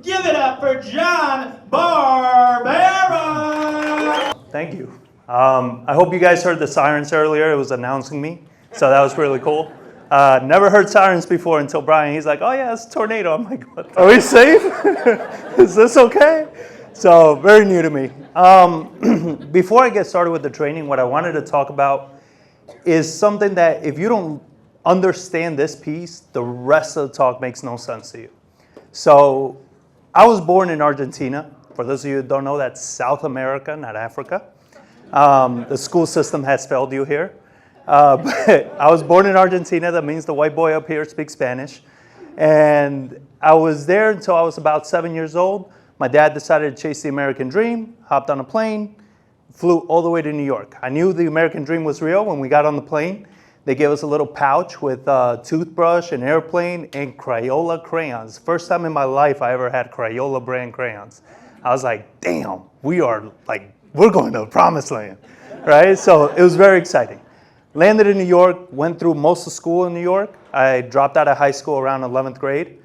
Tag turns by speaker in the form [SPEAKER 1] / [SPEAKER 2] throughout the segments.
[SPEAKER 1] Give it up for John Barbera!
[SPEAKER 2] Thank you. I hope you guys heard the sirens earlier. It was announcing me, so that was really cool. Never heard sirens before until Brian. He's like, oh yeah, it's a tornado. I'm like, what? Are we safe? Is this okay? So very new to me. Before I get started with the training, what I wanted to talk about is something that if you don't understand this piece, the rest of the talk makes no sense to you. So I was born in Argentina. For those of you who don't know, that's South America, not Africa. The school system has failed you here. But I was born in Argentina. That means the white boy up here speaks Spanish. And I was there until I was about 7 years old. My dad decided to chase the American dream, hopped on a plane, flew all the way to New York. I knew the American dream was real when we got on the plane. They gave us a little pouch with a toothbrush, an airplane, and Crayola crayons. First time in my life I ever had Crayola brand crayons. I was like, damn, we're going to the promised land, right? So it was very exciting. Landed in New York, went through most of school in New York. I dropped out of high school around 11th grade.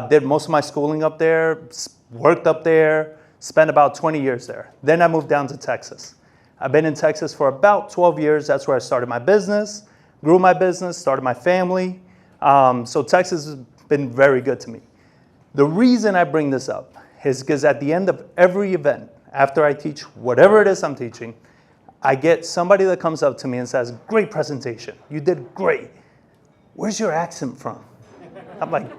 [SPEAKER 2] Did most of my schooling up there, worked up there, spent about 20 years there. Then I moved down to Texas. I've been in Texas for about 12 years. That's where I started my business, grew my business, started my family. So Texas has been very good to me. The reason I bring this up is because at the end of every event, after I teach whatever it is I'm teaching, I get somebody that comes up to me and says, great presentation, you did great. Where's your accent from? I'm like,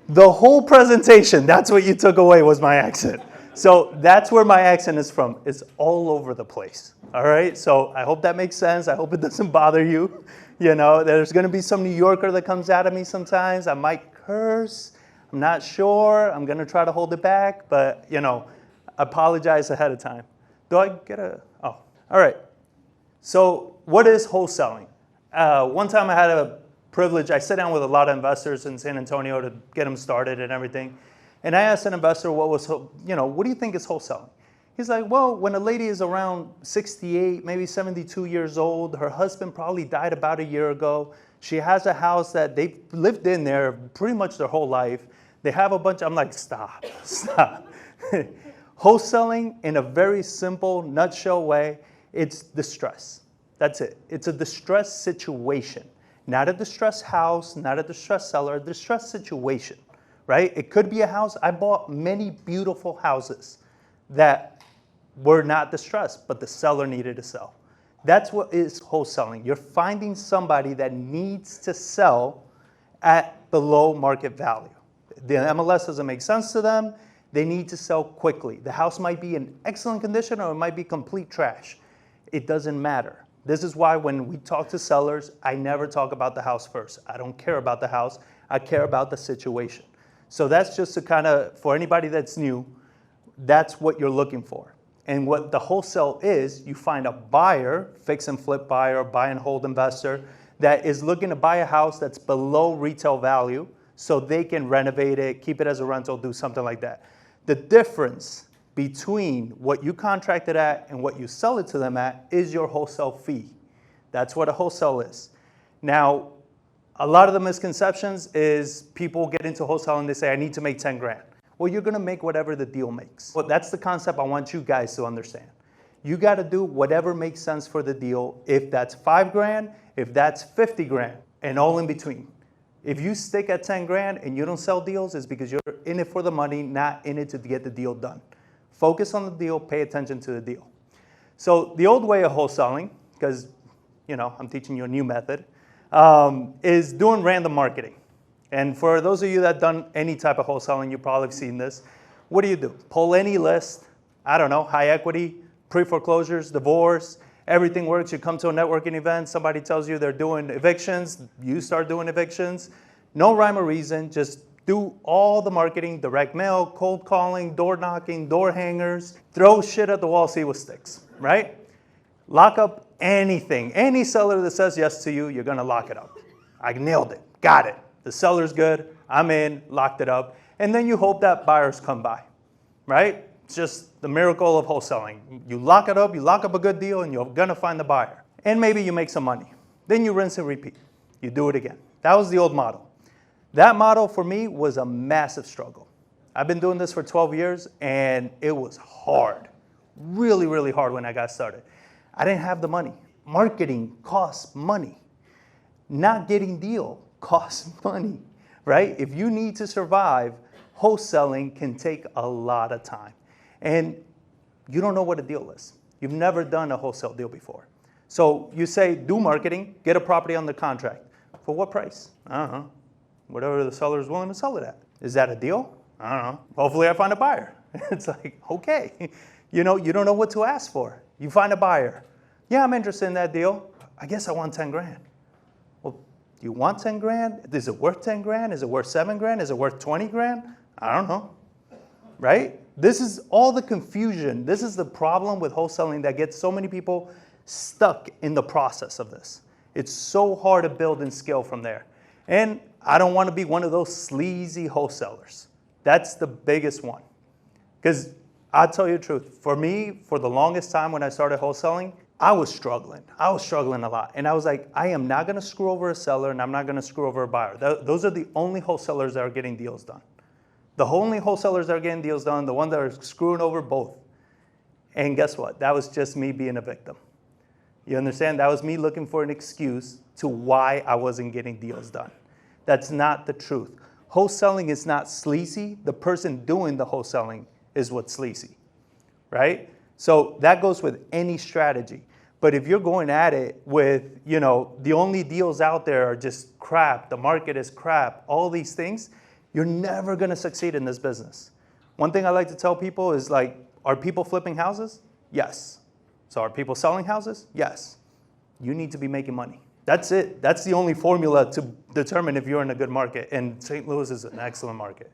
[SPEAKER 2] the whole presentation, that's what you took away was my accent. So that's where my accent is from. It's all over the place, all right? So I hope that makes sense. I hope it doesn't bother you. You know, there's gonna be some New Yorker that comes out of me sometimes. I might curse, I'm not sure. I'm gonna try to hold it back, but you know, apologize ahead of time. Do I get a, oh, all right. So what is wholesaling? One time I had a privilege, I sat down with a lot of investors in San Antonio to get them started and everything. And I asked an investor what do you think is wholesaling? He's like, well, when a lady is around 68, maybe 72 years old, her husband probably died about a year ago. She has a house that they've lived in there pretty much their whole life. They have a bunch, I'm like, stop. Wholesaling in a very simple, nutshell way, it's distress. That's it. It's a distressed situation. Not a distressed house, not a distressed seller, a distressed situation, right? It could be a house. I bought many beautiful houses that were not distressed, but the seller needed to sell. That's what is wholesaling. You're finding somebody that needs to sell at below market value. The MLS doesn't make sense to them. They need to sell quickly. The house might be in excellent condition or it might be complete trash. It doesn't matter. This is why when we talk to sellers, I never talk about the house first. I don't care about the house. I care about the situation. So that's just to kind of, for anybody that's new, that's what you're looking for. And what the wholesale is, you find a buyer, fix and flip buyer, buy and hold investor, that is looking to buy a house that's below retail value so they can renovate it, keep it as a rental, do something like that. The difference between what you contracted at and what you sell it to them at is your wholesale fee. That's what a wholesale is. Now, a lot of the misconceptions is people get into wholesale and they say, I need to make 10 grand. Well, you're gonna make whatever the deal makes. Well, that's the concept I want you guys to understand. You gotta do whatever makes sense for the deal. If that's 5 grand, if that's 50 grand, and all in between. If you stick at 10 grand and you don't sell deals, it's because you're in it for the money, not in it to get the deal done. Focus on the deal, pay attention to the deal. So the old way of wholesaling, because I'm teaching you a new method, is doing random marketing. And for those of you that have done any type of wholesaling, you've probably seen this. What do? Pull any list, I don't know, high equity, pre-foreclosures, divorce, everything works. You come to a networking event, somebody tells you they're doing evictions, you start doing evictions. No rhyme or reason, just do all the marketing, direct mail, cold calling, door knocking, door hangers, throw shit at the wall, see what sticks, right? Lock up anything. Any seller that says yes to you, you're gonna lock it up. I nailed it, got it. The seller's good, I'm in, locked it up. And then you hope that buyers come by, right? It's just the miracle of wholesaling. You lock it up, you lock up a good deal, and you're gonna find the buyer. And maybe you make some money. Then you rinse and repeat. You do it again. That was the old model. That model for me was a massive struggle. I've been doing this for 12 years, and it was hard. Really, really hard when I got started. I didn't have the money. Marketing costs money. Not getting deal costs money, right? If you need to survive, wholesaling can take a lot of time. And you don't know what a deal is. You've never done a wholesale deal before. So you say, do marketing, get a property under contract. For what price? I don't know. Whatever the seller is willing to sell it at. Is that a deal? I don't know. Hopefully I find a buyer. It's like, okay. You don't know what to ask for. You find a buyer. Yeah, I'm interested in that deal. I guess I want 10 grand. Well, do you want 10 grand? Is it worth 10 grand? Is it worth 7 grand? Is it worth 20 grand? I don't know. Right? This is all the confusion. This is the problem with wholesaling that gets so many people stuck in the process of this. It's so hard to build and scale from there. And I don't want to be one of those sleazy wholesalers. That's the biggest one. Because I'll tell you the truth. For me, for the longest time when I started wholesaling, I was struggling. I was struggling a lot. And I was like, I am not going to screw over a seller, and I'm not going to screw over a buyer. Those are the only wholesalers that are getting deals done. The only wholesalers that are getting deals done, the ones that are screwing over both. And guess what? That was just me being a victim. You understand? That was me looking for an excuse to why I wasn't getting deals done. That's not the truth. Wholesaling is not sleazy. The person doing the wholesaling is what's sleazy, right? So that goes with any strategy. But if you're going at it with, the only deals out there are just crap, the market is crap, all these things, you're never going to succeed in this business. One thing I like to tell people is like, are people flipping houses? Yes. So are people selling houses? Yes. You need to be making money. That's it. That's the only formula to determine if you're in a good market. And St. Louis is an excellent market.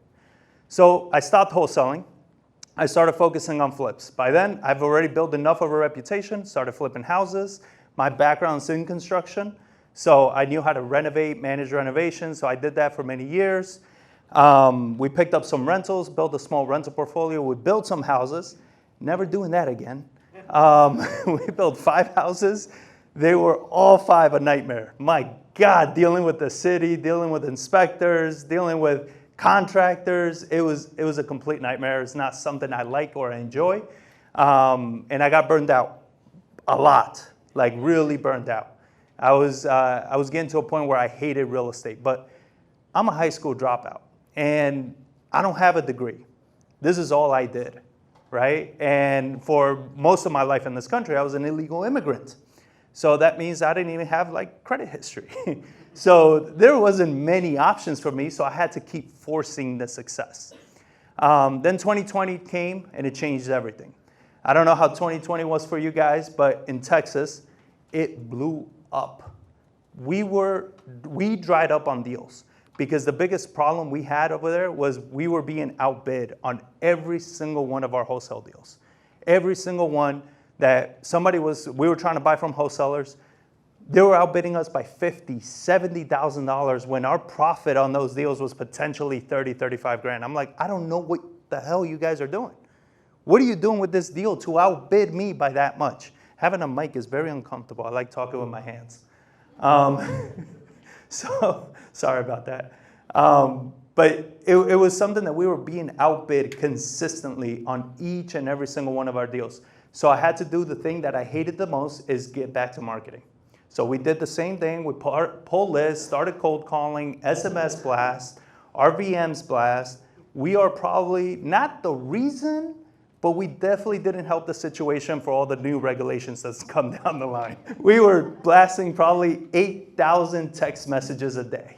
[SPEAKER 2] So I stopped wholesaling. I started focusing on flips. By then, I've already built enough of a reputation, started flipping houses. My background's in construction, so I knew how to renovate, manage renovations, so I did that for many years. We picked up some rentals, built a small rental portfolio. We built some houses. Never doing that again. We built 5 houses. They were all 5 a nightmare. My God, dealing with the city, dealing with inspectors, dealing with contractors. It was a complete nightmare. It's not something I like or enjoy. And I got burned out a lot, like really burned out. I was getting to a point where I hated real estate, but I'm a high school dropout and I don't have a degree. This is all I did, right? And for most of my life in this country, I was an illegal immigrant. So that means I didn't even have like credit history. So there wasn't many options for me, so I had to keep forcing the success. Then 2020 came and it changed everything. I don't know how 2020 was for you guys, but in Texas, it blew up. We dried up on deals because the biggest problem we had over there was we were being outbid on every single one of our wholesale deals. Every single one that we were trying to buy from wholesalers, they were outbidding us by $50,000, $70,000 when our profit on those deals was potentially 30, 35 grand. I'm like, I don't know what the hell you guys are doing. What are you doing with this deal to outbid me by that much? Having a mic is very uncomfortable. I like talking with my hands. So sorry about that. But it was something that we were being outbid consistently on each and every single one of our deals. So I had to do the thing that I hated the most, is get back to marketing. So we did the same thing. We pulled lists, started cold calling, SMS blast, RVMs blast. We are probably not the reason, but we definitely didn't help the situation for all the new regulations that's come down the line. We were blasting probably 8,000 text messages a day.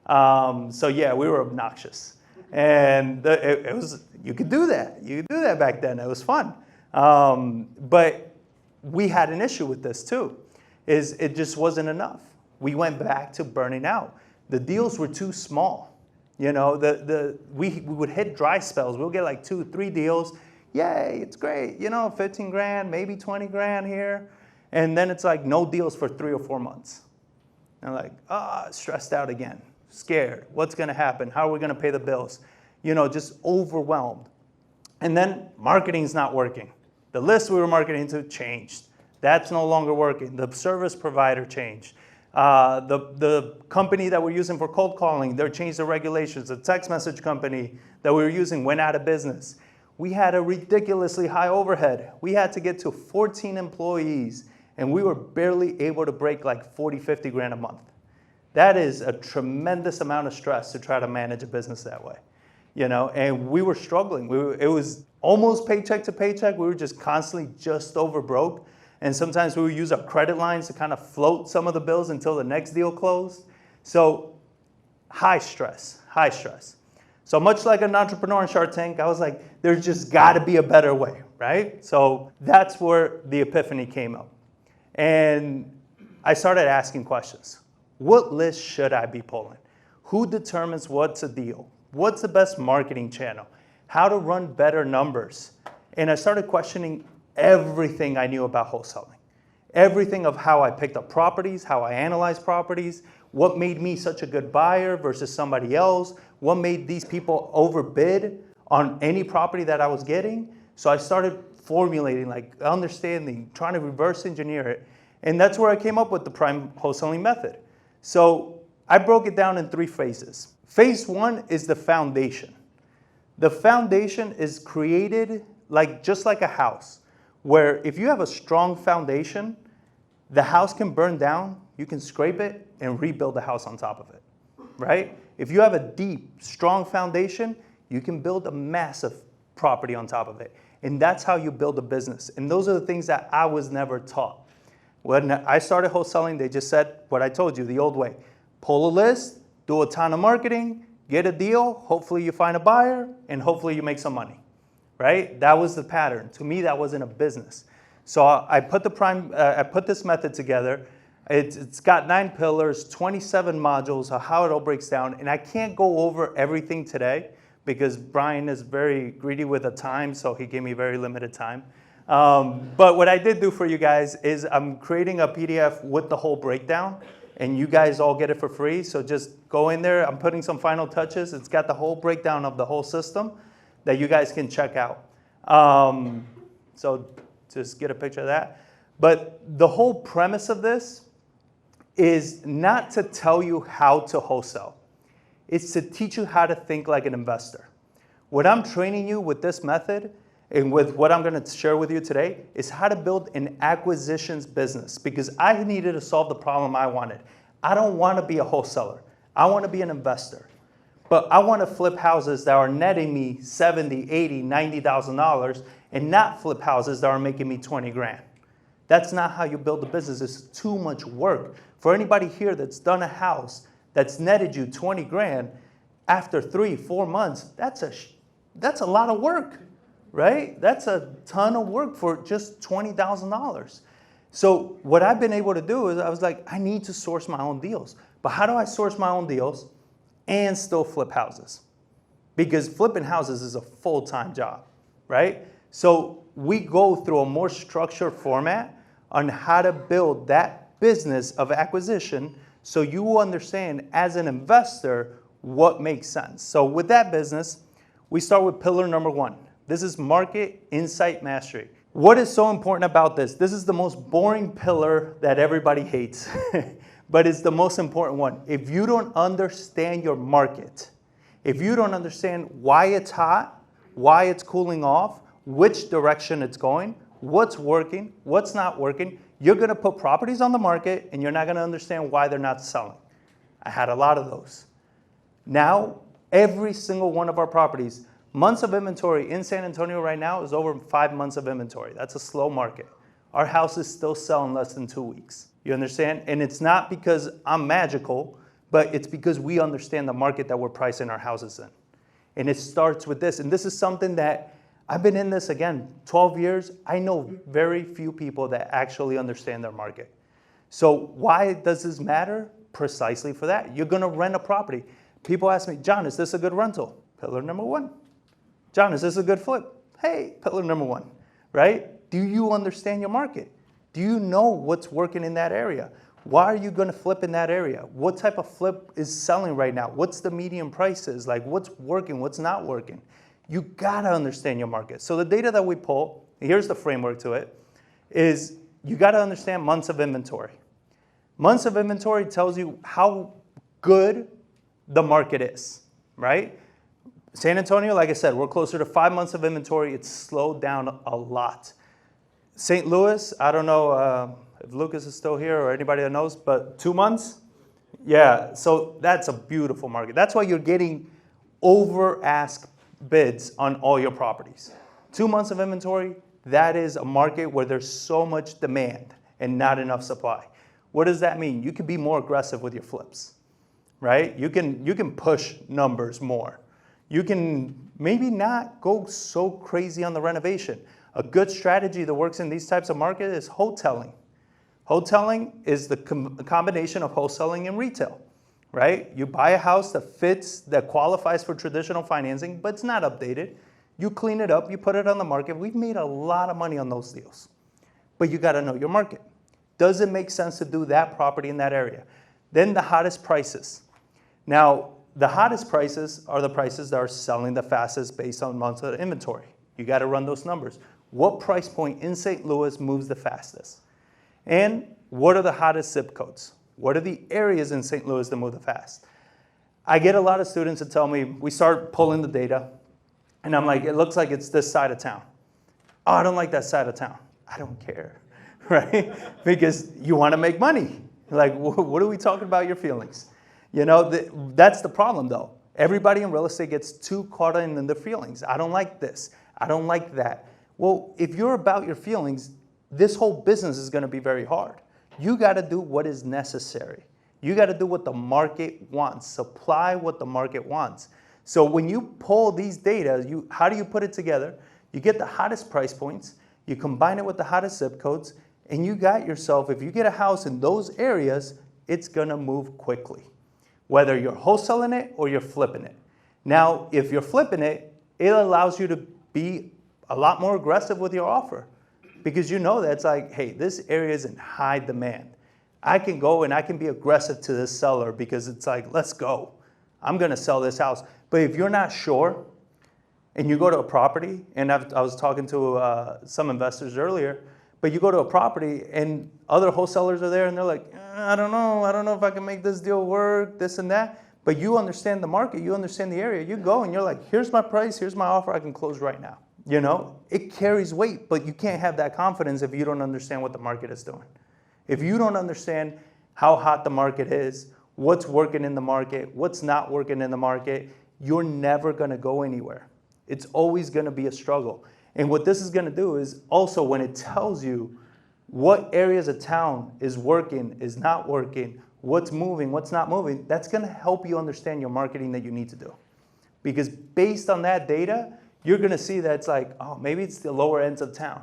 [SPEAKER 2] So yeah, we were obnoxious. And it was, you could do that. You could do that back then. It was fun. But we had an issue with this too, is it just wasn't enough. We went back to burning out. The deals were too small. We would hit dry spells. We'll get like 2, 3 deals. Yay, it's great. 15 grand, maybe 20 grand here. And then it's like no deals for 3 or 4 months. And I'm like, stressed out again, scared. What's gonna happen? How are we gonna pay the bills? Just overwhelmed. And then marketing's not working. The list we were marketing to changed. That's no longer working. The service provider changed. The company that we're using for cold calling, they changed the regulations. The text message company that we were using went out of business. We had a ridiculously high overhead. We had to get to 14 employees, and we were barely able to break like 40, 50 grand a month. That is a tremendous amount of stress to try to manage a business that way, and we were struggling. It was almost paycheck to paycheck. We were just constantly just over broke. And sometimes we would use our credit lines to kind of float some of the bills until the next deal closed. So high stress, high stress. So much like an entrepreneur in Shark Tank, I was like, there's just got to be a better way, right? So that's where the epiphany came up. And I started asking questions. What list should I be pulling? Who determines what's a deal? What's the best marketing channel? How to run better numbers? And I started questioning everything I knew about wholesaling. Everything of how I picked up properties, how I analyzed properties, what made me such a good buyer versus somebody else, what made these people overbid on any property that I was getting. So I started formulating, understanding, trying to reverse engineer it. And that's where I came up with the Pryme Wholesaling Method. So I broke it down in 3 phases. Phase 1 is the foundation. The foundation is created just like a house, where if you have a strong foundation, the house can burn down, you can scrape it and rebuild the house on top of it, right? If you have a deep, strong foundation, you can build a massive property on top of it. And that's how you build a business. And those are the things that I was never taught. When I started wholesaling, they just said what I told you, the old way. Pull a list, do a ton of marketing, get a deal, hopefully you find a buyer, and hopefully you make some money. Right? That was the pattern. To me, that wasn't a business. So I put this method together. It's got 9 pillars, 27 modules of how it all breaks down. And I can't go over everything today because Brian is very greedy with the time, so he gave me very limited time. But what I did do for you guys is I'm creating a PDF with the whole breakdown, and you guys all get it for free. So just go in there. I'm putting some final touches. It's got the whole breakdown of the whole system that you guys can check out. So just get a picture of that. But the whole premise of this is not to tell you how to wholesale. It's to teach you how to think like an investor. What I'm training you with this method and with what I'm going to share with you today is how to build an acquisitions business, because I needed to solve the problem I wanted. I don't want to be a wholesaler. I want to be an investor. But I want to flip houses that are netting me $70,000, $80,000, $90,000 and not flip houses that are making me 20 grand. That's not how you build a business. It's too much work. For anybody here that's done a house that's netted you 20 grand, after 3-4 months, that's a lot of work, right? That's a ton of work for just $20,000. So what I've been able to do is I was like, I need to source my own deals. But how do I source my own deals and still flip houses? Because flipping houses is a full-time job, right? So we go through a more structured format on how to build that business of acquisition so you will understand as an investor what makes sense. So with that business, we start with pillar number 1. This is market insight mastery. What is so important about this? This is the most boring pillar that everybody hates. But it's the most important one. If you don't understand your market, if you don't understand why it's hot, why it's cooling off, which direction it's going, what's working, what's not working, you're going to put properties on the market and you're not going to understand why they're not selling. I had a lot of those. Now, every single one of our properties, months of inventory in San Antonio right now is over 5 months of inventory. That's a slow market. Our houses still sell in less than 2 weeks. You understand? And it's not because I'm magical, but it's because we understand the market that we're pricing our houses in. And it starts with this. And this is something that I've been in this, again, 12 years. I know very few people that actually understand their market. So why does this matter? Precisely for that. You're going to rent a property. People ask me, John, is this a good rental? Pillar number 1. John, is this a good flip? Hey, pillar number 1, right? Do you understand your market? Do you know what's working in that area? Why are you going to flip in that area? What type of flip is selling right now? What's the median prices? Like what's working, what's not working? You got to understand your market. So the data that we pull, here's the framework to it, is you got to understand months of inventory. Months of inventory tells you how good the market is, right? San Antonio, like I said, we're closer to 5 months of inventory. It's slowed down a lot. St. Louis, I don't know if Lucas is still here or anybody that knows, but 2 months? Yeah, so that's a beautiful market. That's why you're getting over-ask bids on all your properties. 2 months of inventory, that is a market where there's so much demand and not enough supply. What does that mean? You can be more aggressive with your flips, right? You can push numbers more. You can maybe not go so crazy on the renovation. A good strategy that works in these types of markets is wholesaling. Wholesaling is the combination of wholesaling and retail, right? You buy a house that fits, that qualifies for traditional financing, but it's not updated. You clean it up, you put it on the market. We've made a lot of money on those deals, but you gotta know your market. Does it make sense to do that property in that area? Then the hottest prices. Now, the hottest prices are the prices that are selling the fastest based on months of inventory. You gotta run those numbers. What price point in St. Louis moves the fastest? And what are the hottest zip codes? What are the areas in St. Louis that move the fast? I get a lot of students that tell me, we start pulling the data, and I'm like, it looks like it's this side of town. Oh, I don't like that side of town. I don't care, right? Because you want to make money. Like, what are we talking about your feelings? You know, that's the problem, though. Everybody in real estate gets too caught in their feelings. I don't like this. I don't like that. Well, if you're about your feelings, this whole business is going to be very hard. You got to do what is necessary. You got to do what the market wants. Supply what the market wants. So when you pull these data, how do you put it together? You get the hottest price points, you combine it with the hottest zip codes, and you got yourself, if you get a house in those areas, it's going to move quickly, whether you're wholesaling it or you're flipping it. Now, if you're flipping it, it allows you to be a lot more aggressive with your offer. Because you know that it's like, hey, this area is in high demand. I can go and I can be aggressive to this seller because it's like, let's go. I'm going to sell this house. But if you're not sure and you go to a property, and I was talking to some investors earlier, but you go to a property and other wholesalers are there and they're like, I don't know if I can make this deal work, this and that. But you understand the market, you understand the area. You go and you're like, here's my price, here's my offer, I can close right now. You know, it carries weight, but you can't have that confidence if you don't understand what the market is doing. If you don't understand how hot the market is, what's working in the market, what's not working in the market, you're never going to go anywhere. It's always going to be a struggle. And what this is going to do is also when it tells you what areas of town is working, is not working, what's moving, what's not moving, that's going to help you understand your marketing that you need to do. Because based on that data, you're going to see that it's like, oh, maybe it's the lower ends of town.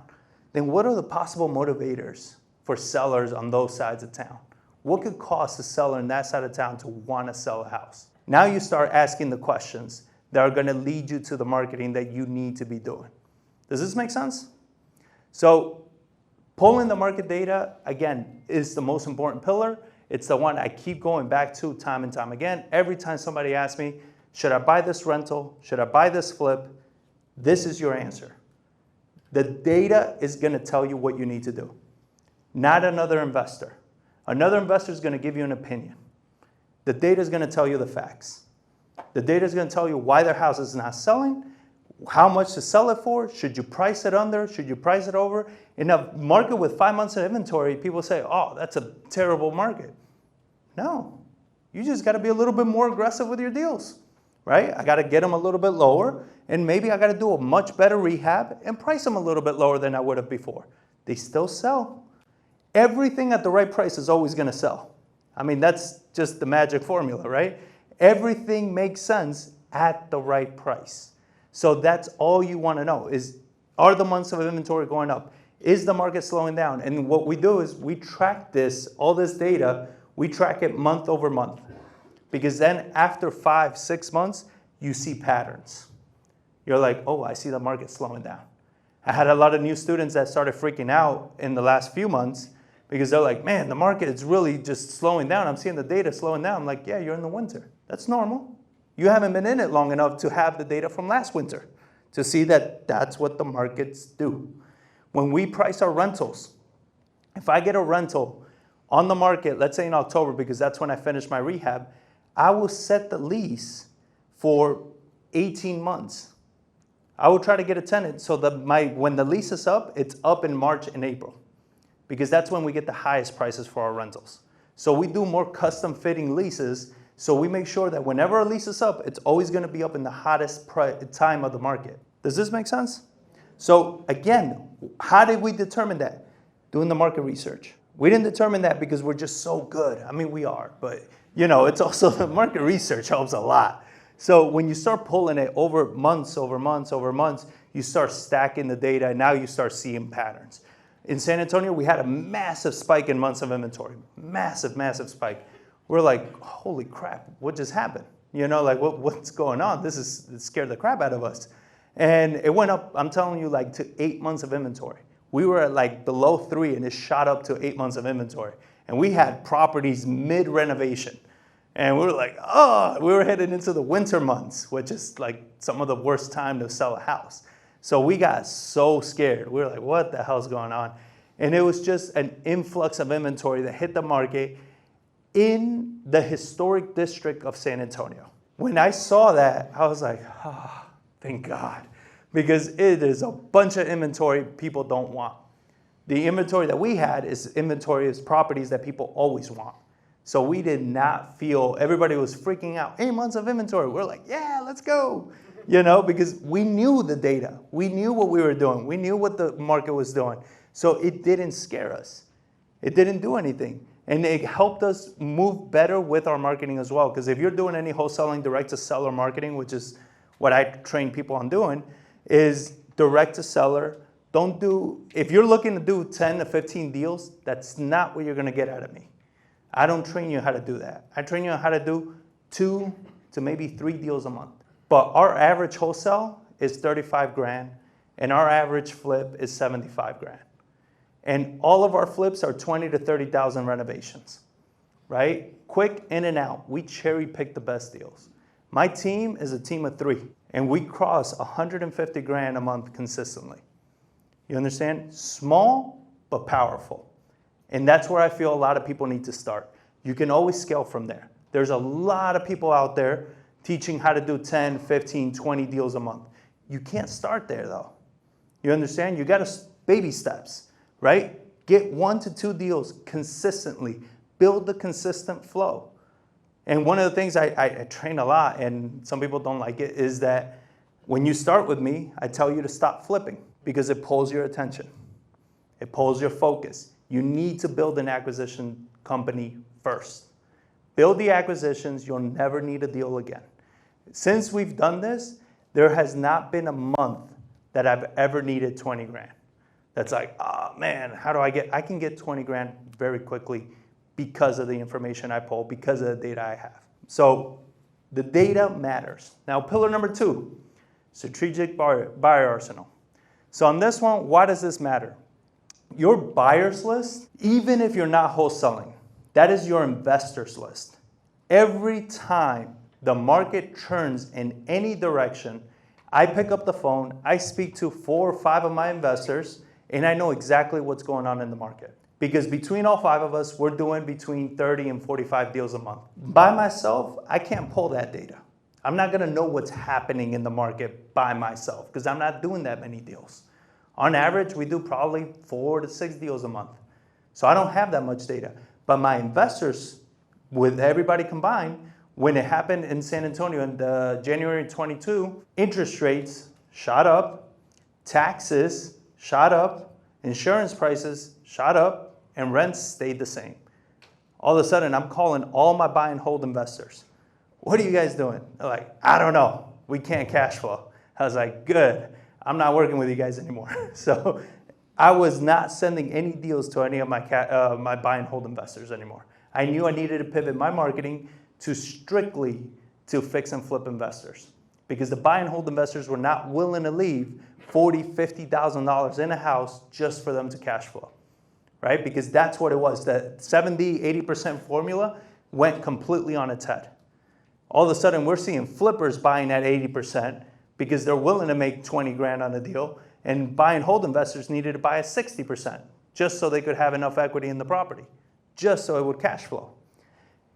[SPEAKER 2] Then what are the possible motivators for sellers on those sides of town? What could cause a seller in that side of town to want to sell a house? Now you start asking the questions that are going to lead you to the marketing that you need to be doing. Does this make sense? So pulling the market data, again, is the most important pillar. It's the one I keep going back to time and time again. Every time somebody asks me, should I buy this rental? Should I buy this flip? This is your answer. The data is going to tell you what you need to do, not another investor. Another investor is going to give you an opinion. The data is going to tell you the facts. The data is going to tell you why their house is not selling, how much to sell it for, should you price it under, should you price it over. In a market with 5 months of inventory, people say, oh, that's a terrible market. No, you just got to be a little bit more aggressive with your deals, right? I got to get them a little bit lower, and maybe I got to do a much better rehab and price them a little bit lower than I would have before. They still sell. Everything at the right price is always going to sell. I mean, that's just the magic formula, right? Everything makes sense at the right price. So that's all you want to know is, are the months of inventory going up? Is the market slowing down? And what we do is we track this, all this data, we track it month over month. Because then after 5, 6 months, you see patterns. You're like, oh, I see the market slowing down. I had a lot of new students that started freaking out in the last few months because they're like, man, the market is really just slowing down. I'm seeing the data slowing down. I'm like, yeah, you're in the winter. That's normal. You haven't been in it long enough to have the data from last winter to see that that's what the markets do. When we price our rentals, if I get a rental on the market, let's say in October, because that's when I finish my rehab, I will set the lease for 18 months. I will try to get a tenant so that when the lease is up, it's up in March and April, because that's when we get the highest prices for our rentals. So we do more custom fitting leases, so we make sure that whenever a lease is up, it's always gonna be up in the hottest time of the market. Does this make sense? So again, how did we determine that? Doing the market research. We didn't determine that because we're just so good. I mean, we are, but it's also the market research helps a lot. So when you start pulling it over months, you start stacking the data, and now you start seeing patterns. In San Antonio, we had a massive spike in months of inventory. Massive, massive spike. We're like, holy crap, what just happened? What's going on? It scared the crap out of us. And it went up, I'm telling you, to 8 months of inventory. We were at below 3, and it shot up to 8 months of inventory. And we had properties mid-renovation. And we were like, we were headed into the winter months, which is some of the worst time to sell a house. So we got so scared. We were like, what the hell's going on? And it was just an influx of inventory that hit the market in the historic district of San Antonio. When I saw that, I was like, thank God. Because it is a bunch of inventory people don't want. The inventory that we had is properties that people always want. So we did not feel, everybody was freaking out, 8 months of inventory. We're like, yeah, let's go. Because we knew the data. We knew what we were doing. We knew what the market was doing. So it didn't scare us. It didn't do anything. And it helped us move better with our marketing as well. Because if you're doing any wholesaling direct to seller marketing, which is what I train people on doing, is direct to seller. If you're looking to do 10 to 15 deals, that's not what you're gonna get out of me. I don't train you how to do that. I train you how to do 2 to maybe 3 deals a month. But our average wholesale is 35 grand, and our average flip is 75 grand. And all of our flips are 20 to 30,000 renovations, right? Quick in and out. We cherry pick the best deals. My team is a team of 3, and we cross 150 grand a month consistently. You understand? Small, but powerful. And that's where I feel a lot of people need to start. You can always scale from there. There's a lot of people out there teaching how to do 10, 15, 20 deals a month. You can't start there though. You understand? You got to baby steps, right? Get 1 to 2 deals consistently. Build the consistent flow. And one of the things I train a lot, and some people don't like it, is that when you start with me, I tell you to stop flipping because it pulls your attention. It pulls your focus. You need to build an acquisition company first. Build the acquisitions, you'll never need a deal again. Since we've done this, there has not been a month that I've ever needed 20 grand. That's like, oh man, I can get 20 grand very quickly because of the information I pull, because of the data I have. So the data matters. Now, pillar number 2, strategic buyer arsenal. So on this one, why does this matter? Your buyers list, even if you're not wholesaling, that is your investors list. Every time the market turns in any direction, I pick up the phone, I speak to 4 or 5 of my investors, and I know exactly what's going on in the market. Because between all 5 of us, we're doing between 30 and 45 deals a month. By myself, I can't pull that data. I'm not gonna know what's happening in the market by myself because I'm not doing that many deals. On average, we do probably 4 to 6 deals a month. So I don't have that much data. But my investors, with everybody combined, when it happened in San Antonio in January 22, interest rates shot up, taxes shot up, insurance prices shot up, and rents stayed the same. All of a sudden, I'm calling all my buy and hold investors. What are you guys doing? They're like, I don't know. We can't cash flow. I was like, good. I'm not working with you guys anymore. So I was not sending any deals to any of my buy and hold investors anymore. I knew I needed to pivot my marketing to strictly to fix and flip investors because the buy and hold investors were not willing to leave $40,000, $50,000 in a house just for them to cash flow, right? Because that's what it was. That 70, 80% formula went completely on its head. All of a sudden, we're seeing flippers buying at 80% because they're willing to make 20 grand on a deal, and buy and hold investors needed to buy at 60% just so they could have enough equity in the property, just so it would cash flow.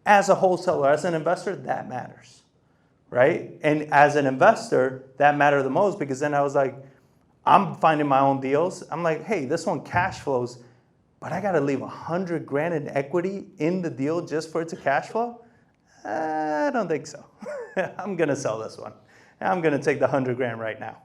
[SPEAKER 2] As a wholesaler, as an investor, that matters, right? And as an investor, that mattered the most because then I was like, I'm finding my own deals. I'm like, hey, this one cash flows, but I got to leave 100 grand in equity in the deal just for it to cash flow? I don't think so. I'm going to sell this one. I'm going to take the 100 grand right now,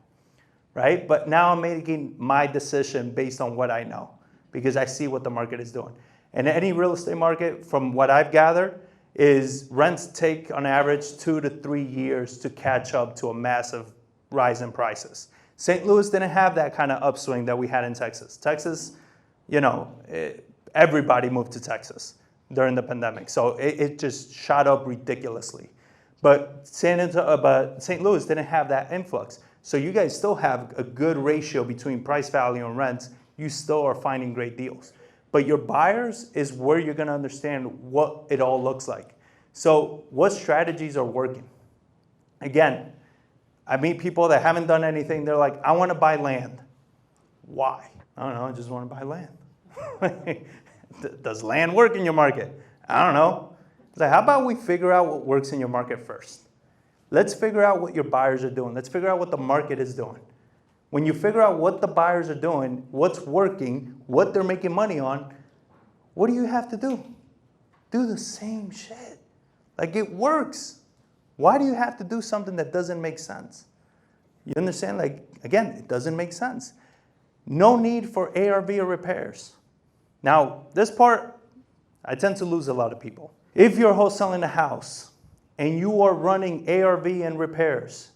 [SPEAKER 2] right? But now I'm making my decision based on what I know because I see what the market is doing. And any real estate market, from what I've gathered, is rents take on average 2 to 3 years to catch up to a massive rise in prices. St. Louis didn't have that kind of upswing that we had in Texas. Texas, everybody moved to Texas during the pandemic. So it just shot up ridiculously. But St. Louis didn't have that influx. So you guys still have a good ratio between price value and rents. You still are finding great deals. But your buyers is where you're going to understand what it all looks like. So what strategies are working? Again, I meet people that haven't done anything. They're like, I want to buy land. Why? I don't know. I just want to buy land. Does land work in your market? I don't know. It's like, how about we figure out what works in your market first? Let's figure out what your buyers are doing. Let's figure out what the market is doing. When you figure out what the buyers are doing, what's working, what they're making money on, what do you have to do? Do the same shit. Like, it works. Why do you have to do something that doesn't make sense? You understand? Like, again, it doesn't make sense. No need for ARV or repairs. Now, this part, I tend to lose a lot of people. If you're wholesaling a house and you are running ARV and repairs,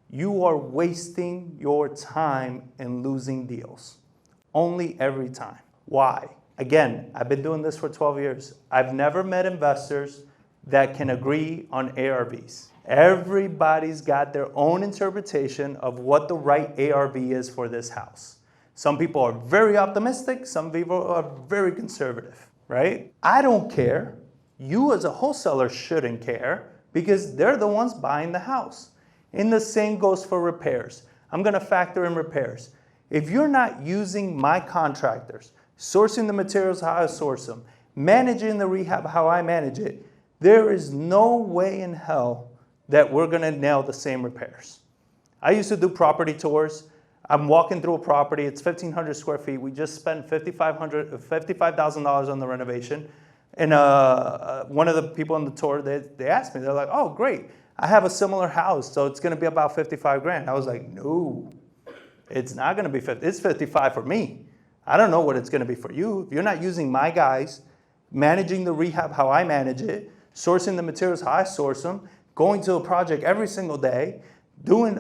[SPEAKER 2] you are wasting your time and losing deals. Only every time. Why? Again, I've been doing this for 12 years. I've never met investors that can agree on ARVs. Everybody's got their own interpretation of what the right ARV is for this house. Some people are very optimistic, some people are very conservative, right? I don't care. You as a wholesaler shouldn't care because they're the ones buying the house. And the same goes for repairs. I'm going to factor in repairs. If you're not using my contractors, sourcing the materials how I source them, managing the rehab how I manage it, there is no way in hell that we're going to nail the same repairs. I used to do property tours. I'm walking through a property. It's 1,500 square feet. We just spent $55,000 on the renovation. And one of the people on the tour, they asked me, they're like, oh, great. I have a similar house, so it's going to be about 55 grand. I was like, no, it's not going to be 50. It's 55 for me. I don't know what it's going to be for you. If you're not using my guys, managing the rehab how I manage it, sourcing the materials how I source them, going to a project every single day, doing,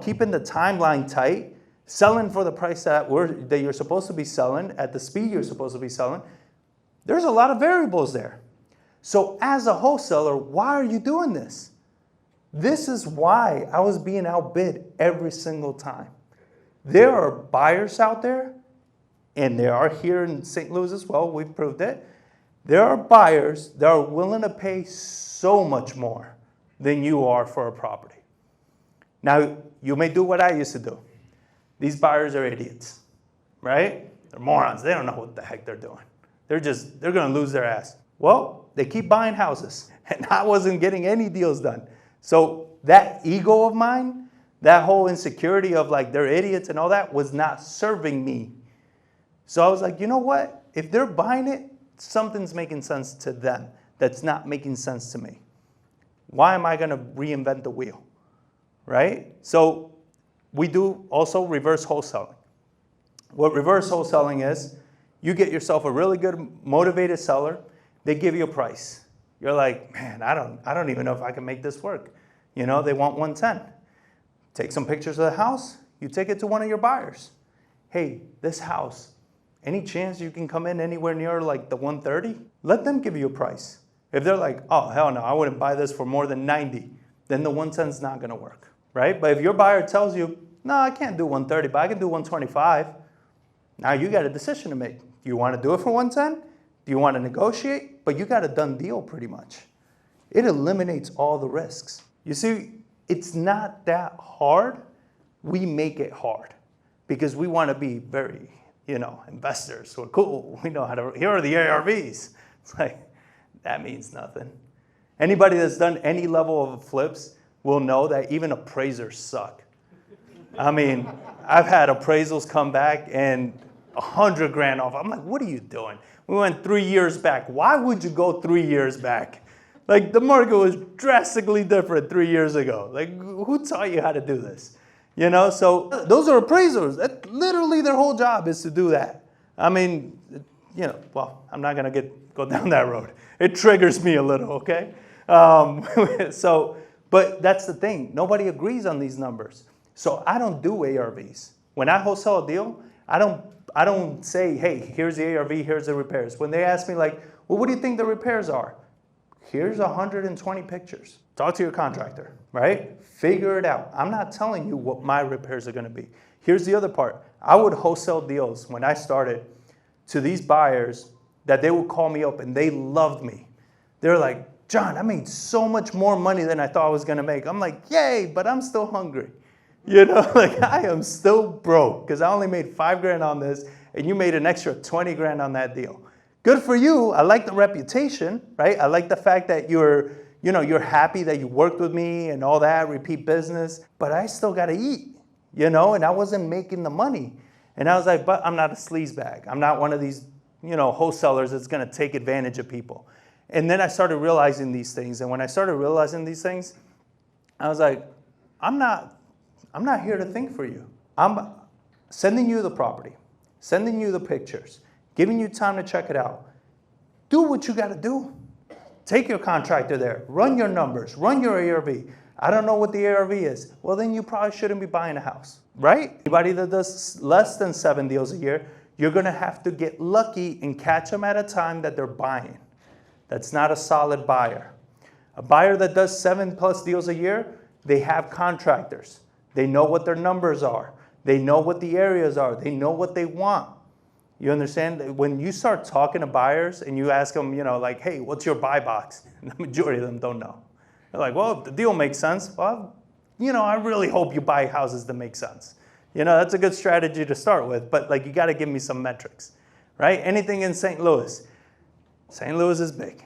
[SPEAKER 2] keeping the timeline tight, selling for the price that you're supposed to be selling, at the speed you're supposed to be selling, there's a lot of variables there. So as a wholesaler, why are you doing this? This is why I was being outbid every single time. There are buyers out there, and there are here in St. Louis as well, we've proved it. There are buyers that are willing to pay so much more than you are for a property. Now, you may do what I used to do. These buyers are idiots, right? They're morons. They don't know what the heck they're doing. They're going to lose their ass. Well, they keep buying houses, and I wasn't getting any deals done. So that ego of mine, that whole insecurity of like they're idiots and all that was not serving me. So I was like, you know what? If they're buying it, something's making sense to them that's not making sense to me. Why am I going to reinvent the wheel, right? So we do also reverse wholesaling. What reverse wholesaling is, you get yourself a really good motivated seller. They give you a price. You're like, man, I don't even know if I can make this work. They want 110. Take some pictures of the house. You take it to one of your buyers. Hey, this house, any chance you can come in anywhere near like the 130? Let them give you a price. If they're like, oh, hell no, I wouldn't buy this for more than 90, then the 110 is not going to work, right? But if your buyer tells you, no, I can't do 130, but I can do 125, now you got a decision to make. Do you want to do it for 110? Do you want to negotiate? But you got a done deal pretty much. It eliminates all the risks. You see, it's not that hard. We make it hard because we want to be very, investors. We're cool. We know how to, here are the ARVs. It's like, that means nothing. Anybody that's done any level of flips will know that even appraisers suck. I mean, I've had appraisals come back and 100 grand off. I'm like, what are you doing? We went 3 years back. Why would you go 3 years back? Like, the market was drastically different 3 years ago. Like, who taught you how to do this? You know, so those are appraisers. That, literally their whole job is to do that. I mean, you know, well, I'm not going to go down that road. It triggers me a little, okay? But that's the thing. Nobody agrees on these numbers. So I don't do ARVs. When I wholesale a deal, I don't say, hey, here's the ARV, here's the repairs. When they ask me like, well, what do you think the repairs are? Here's 120 pictures. Talk to your contractor, right? Figure it out. I'm not telling you what my repairs are going to be. Here's the other part. I would wholesale deals when I started to these buyers that they would call me up and they loved me. They're like, John, I made so much more money than I thought I was going to make. I'm like, yay, but I'm still hungry. You know, like I am still broke because I only made 5 grand on this and you made an extra 20 grand on that deal. Good for you. I like the reputation, right? I like the fact that you're happy that you worked with me and all that, repeat business, but I still got to eat, you know, and I wasn't making the money. And I was like, but I'm not a sleazebag. I'm not one of these, you know, wholesalers that's going to take advantage of people. And then I started realizing these things. And when I started realizing these things, I was like, I'm not here to think for you. I'm sending you the property, sending you the pictures, giving you time to check it out. Do what you got to do. Take your contractor there, run your numbers, run your ARV. I don't know what the ARV is. Well, then you probably shouldn't be buying a house, right? Anybody that does less than 7 deals a year, you're going to have to get lucky and catch them at a time that they're buying. That's not a solid buyer. A buyer that does 7+ deals a year, they have contractors. They know what their numbers are. They know what the areas are. They know what they want. You understand? When you start talking to buyers and you ask them, you know, like, hey, what's your buy box? And the majority of them don't know. They're like, well, if the deal makes sense, well, you know, I really hope you buy houses that make sense. You know, that's a good strategy to start with, but like, you got to give me some metrics, right? Anything in St. Louis. St. Louis is big,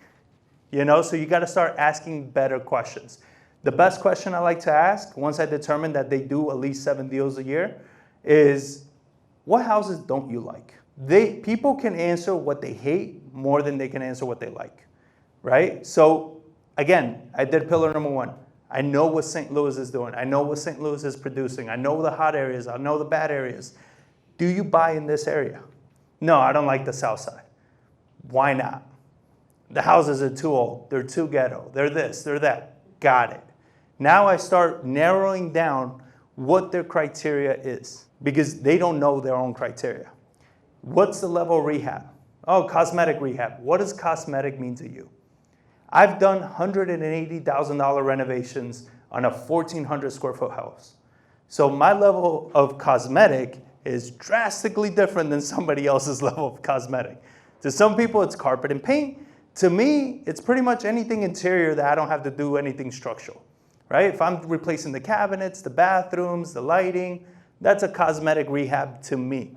[SPEAKER 2] you know, so you got to start asking better questions. The best question I like to ask, once I determine that they do at least 7 deals a year, is what houses don't you like? People can answer what they hate more than they can answer what they like, right? So again, I did pillar number 1. I know what St. Louis is doing. I know what St. Louis is producing. I know the hot areas. I know the bad areas. Do you buy in this area? No, I don't like the South Side. Why not? The houses are too old. They're too ghetto. They're this, they're that. Got it. Now I start narrowing down what their criteria is because they don't know their own criteria. What's the level of rehab? Oh, cosmetic rehab. What does cosmetic mean to you? I've done $180,000 renovations on a 1,400 square foot house. So my level of cosmetic is drastically different than somebody else's level of cosmetic. To some people, it's carpet and paint. To me, it's pretty much anything interior that I don't have to do anything structural, right? If I'm replacing the cabinets, the bathrooms, the lighting, that's a cosmetic rehab to me.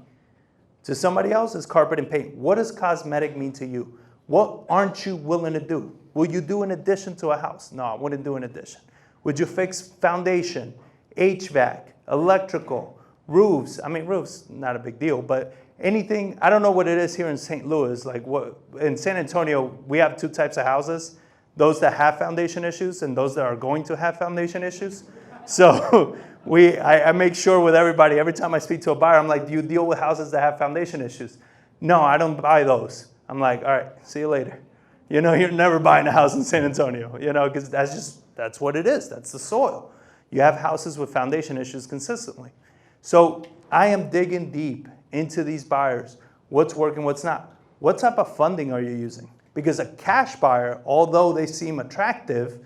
[SPEAKER 2] To somebody else, it's carpet and paint. What does cosmetic mean to you? What aren't you willing to do? Will you do an addition to a house? No, I wouldn't do an addition. Would you fix foundation, HVAC, electrical, roofs? I mean, roofs, not a big deal, but anything, I don't know what it is here in St. Louis. Like what in San Antonio, we have 2 types of houses, those that have foundation issues and those that are going to have foundation issues. So I make sure with everybody, every time I speak to a buyer, I'm like, do you deal with houses that have foundation issues? No, I don't buy those. I'm like, all right, see you later. You know, you're never buying a house in San Antonio, you know, because that's what it is. That's the soil. You have houses with foundation issues consistently. So I am digging deep into these buyers. What's working, what's not. What type of funding are you using? Because a cash buyer, although they seem attractive,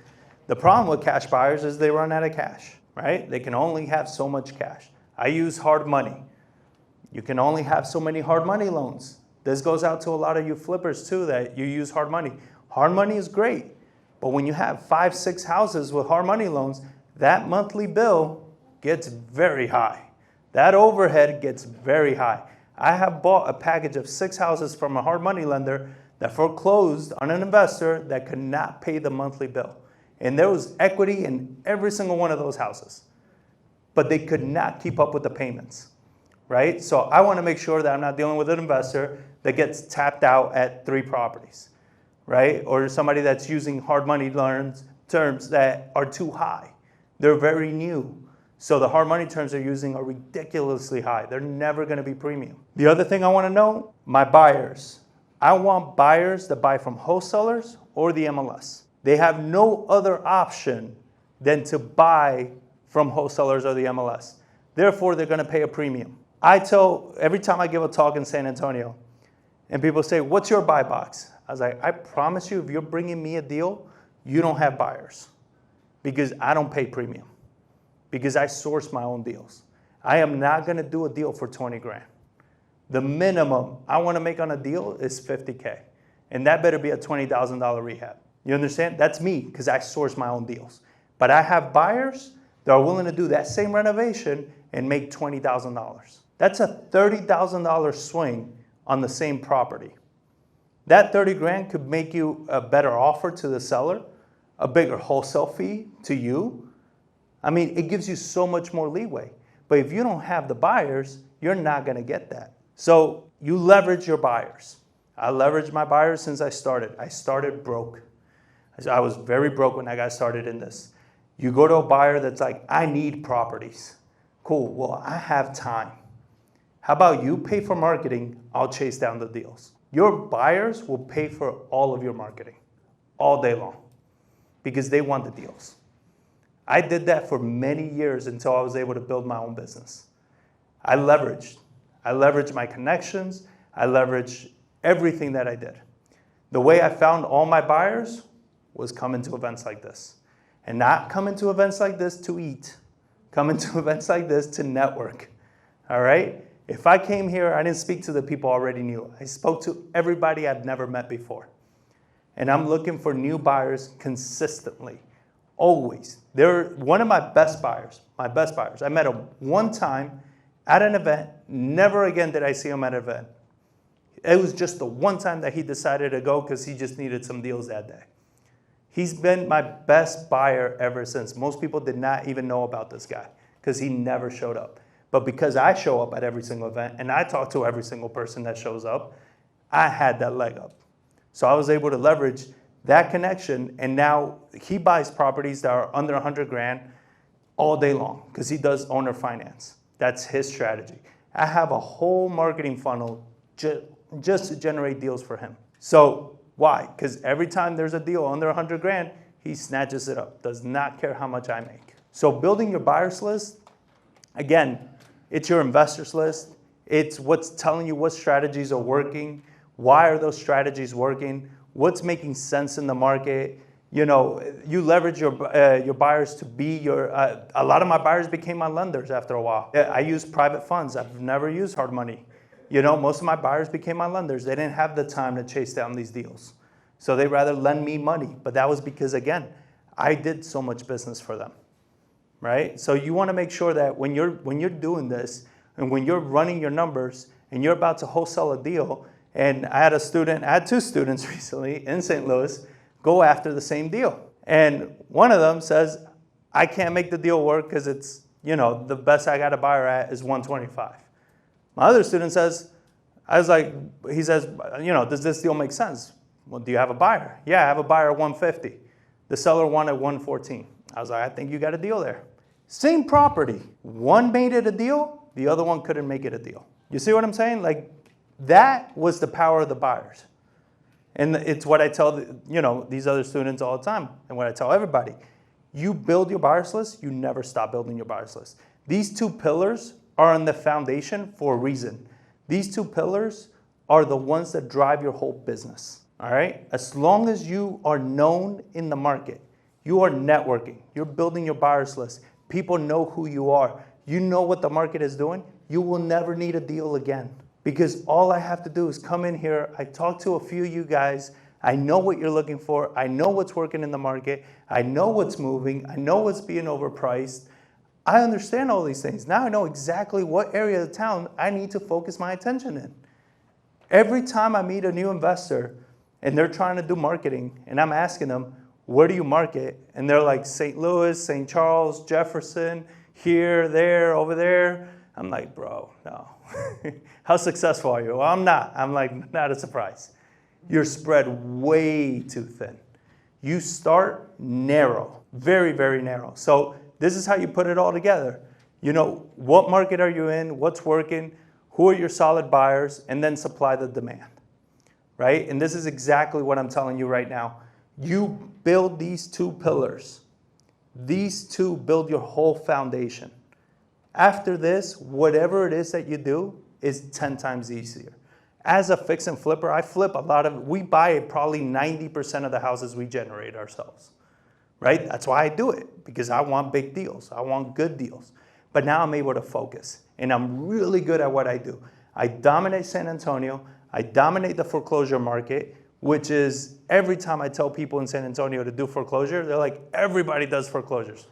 [SPEAKER 2] the problem with cash buyers is they run out of cash, right? They can only have so much cash. I use hard money. You can only have so many hard money loans. This goes out to a lot of you flippers too that you use hard money. Hard money is great, but when you have 5, 6 houses with hard money loans, that monthly bill gets very high. That overhead gets very high. I have bought a package of 6 houses from a hard money lender that foreclosed on an investor that could not pay the monthly bill. And there was equity in every single one of those houses, but they could not keep up with the payments, right? So I want to make sure that I'm not dealing with an investor that gets tapped out at 3 properties, right? Or somebody that's using hard money terms that are too high. They're very new. So the hard money terms they're using are ridiculously high. They're never going to be premium. The other thing I want to know, my buyers. I want buyers that buy from wholesalers or the MLS. They have no other option than to buy from wholesalers or the MLS. Therefore, they're going to pay a premium. I tell, every time I give a talk in San Antonio, and people say, what's your buy box? I was like, I promise you, if you're bringing me a deal, you don't have buyers, because I don't pay premium, because I source my own deals. I am not going to do a deal for 20 grand. The minimum I want to make on a deal is 50K, and that better be a $20,000 rehab. You understand? That's me, because I source my own deals. But I have buyers that are willing to do that same renovation and make $20,000. That's a $30,000 swing on the same property. That 30 grand could make you a better offer to the seller, a bigger wholesale fee to you. I mean, it gives you so much more leeway. But if you don't have the buyers, you're not going to get that. So you leverage your buyers. I leveraged my buyers since I started. I started broke. I was very broke when I got started in this. You go to a buyer that's like, I need properties. Cool, well, I have time. How about you pay for marketing, I'll chase down the deals. Your buyers will pay for all of your marketing all day long because they want the deals. I did that for many years until I was able to build my own business. I leveraged my connections. I leveraged everything that I did. The way I found all my buyers was coming to events like this. And not coming to events like this to eat. Coming to events like this to network. All right? If I came here, I didn't speak to the people I already knew. I spoke to everybody I've never met before. And I'm looking for new buyers consistently. Always. They're one of my best buyers. I met him one time at an event. Never again did I see him at an event. It was just the one time that he decided to go because he just needed some deals that day. He's been my best buyer ever since. Most people did not even know about this guy because he never showed up. But because I show up at every single event and I talk to every single person that shows up, I had that leg up. So I was able to leverage that connection, and now he buys properties that are under 100 grand all day long because he does owner finance. That's his strategy. I have a whole marketing funnel just to generate deals for him. So why? Because every time there's a deal under 100 grand, he snatches it up, does not care how much I make. So building your buyers list, again, it's your investors list. It's what's telling you what strategies are working. Why are those strategies working? What's making sense in the market? You know, you leverage your buyers to be your, a lot of my buyers became my lenders after a while. I use private funds. I've never used hard money. You know, most of my buyers became my lenders. They didn't have the time to chase down these deals. So they rather lend me money. But that was because, again, I did so much business for them, right? So you want to make sure that when you're doing this and when you're running your numbers and you're about to wholesale a deal, and I had 2 students recently in St. Louis go after the same deal. And one of them says, I can't make the deal work because it's, you know, the best I got a buyer at is 125. My other student says, he says, you know, does this deal make sense? Well, do you have a buyer? Yeah, I have a buyer at 150. The seller wanted 114. I was like, I think you got a deal there. Same property. One made it a deal, the other one couldn't make it a deal. You see what I'm saying? Like, that was the power of the buyers. And it's what I tell these other students all the time, and what I tell everybody. You build your buyers list, you never stop building your buyers list. These 2 pillars are on the foundation for a reason. These 2 pillars are the ones that drive your whole business. All right? As long as you are known in the market, you are networking, you're building your buyers list, people know who you are, you know what the market is doing, you will never need a deal again. Because all I have to do is come in here, I talk to a few of you guys, I know what you're looking for, I know what's working in the market, I know what's moving, I know what's being overpriced. I understand all these things. Now I know exactly what area of town I need to focus my attention in. Every time I meet a new investor and they're trying to do marketing, and I'm asking them, where do you market? And they're like, St. Louis, St. Charles, Jefferson, here, there, over there. I'm like, bro, no. How successful are you? Well, I'm not. I'm like, not a surprise. You're spread way too thin. You start narrow, very, very narrow. So this is how you put it all together. You know, what market are you in? What's working? Who are your solid buyers? And then supply the demand, right? And this is exactly what I'm telling you right now. You build these two pillars. These two build your whole foundation. After this, whatever it is that you do is 10 times easier. As a fix and flipper, I flip we buy probably 90% of the houses we generate ourselves, right? That's why I do it, because I want big deals. I want good deals. But now I'm able to focus, and I'm really good at what I do. I dominate San Antonio. I dominate the foreclosure market, which is every time I tell people in San Antonio to do foreclosure, they're like, everybody does foreclosures.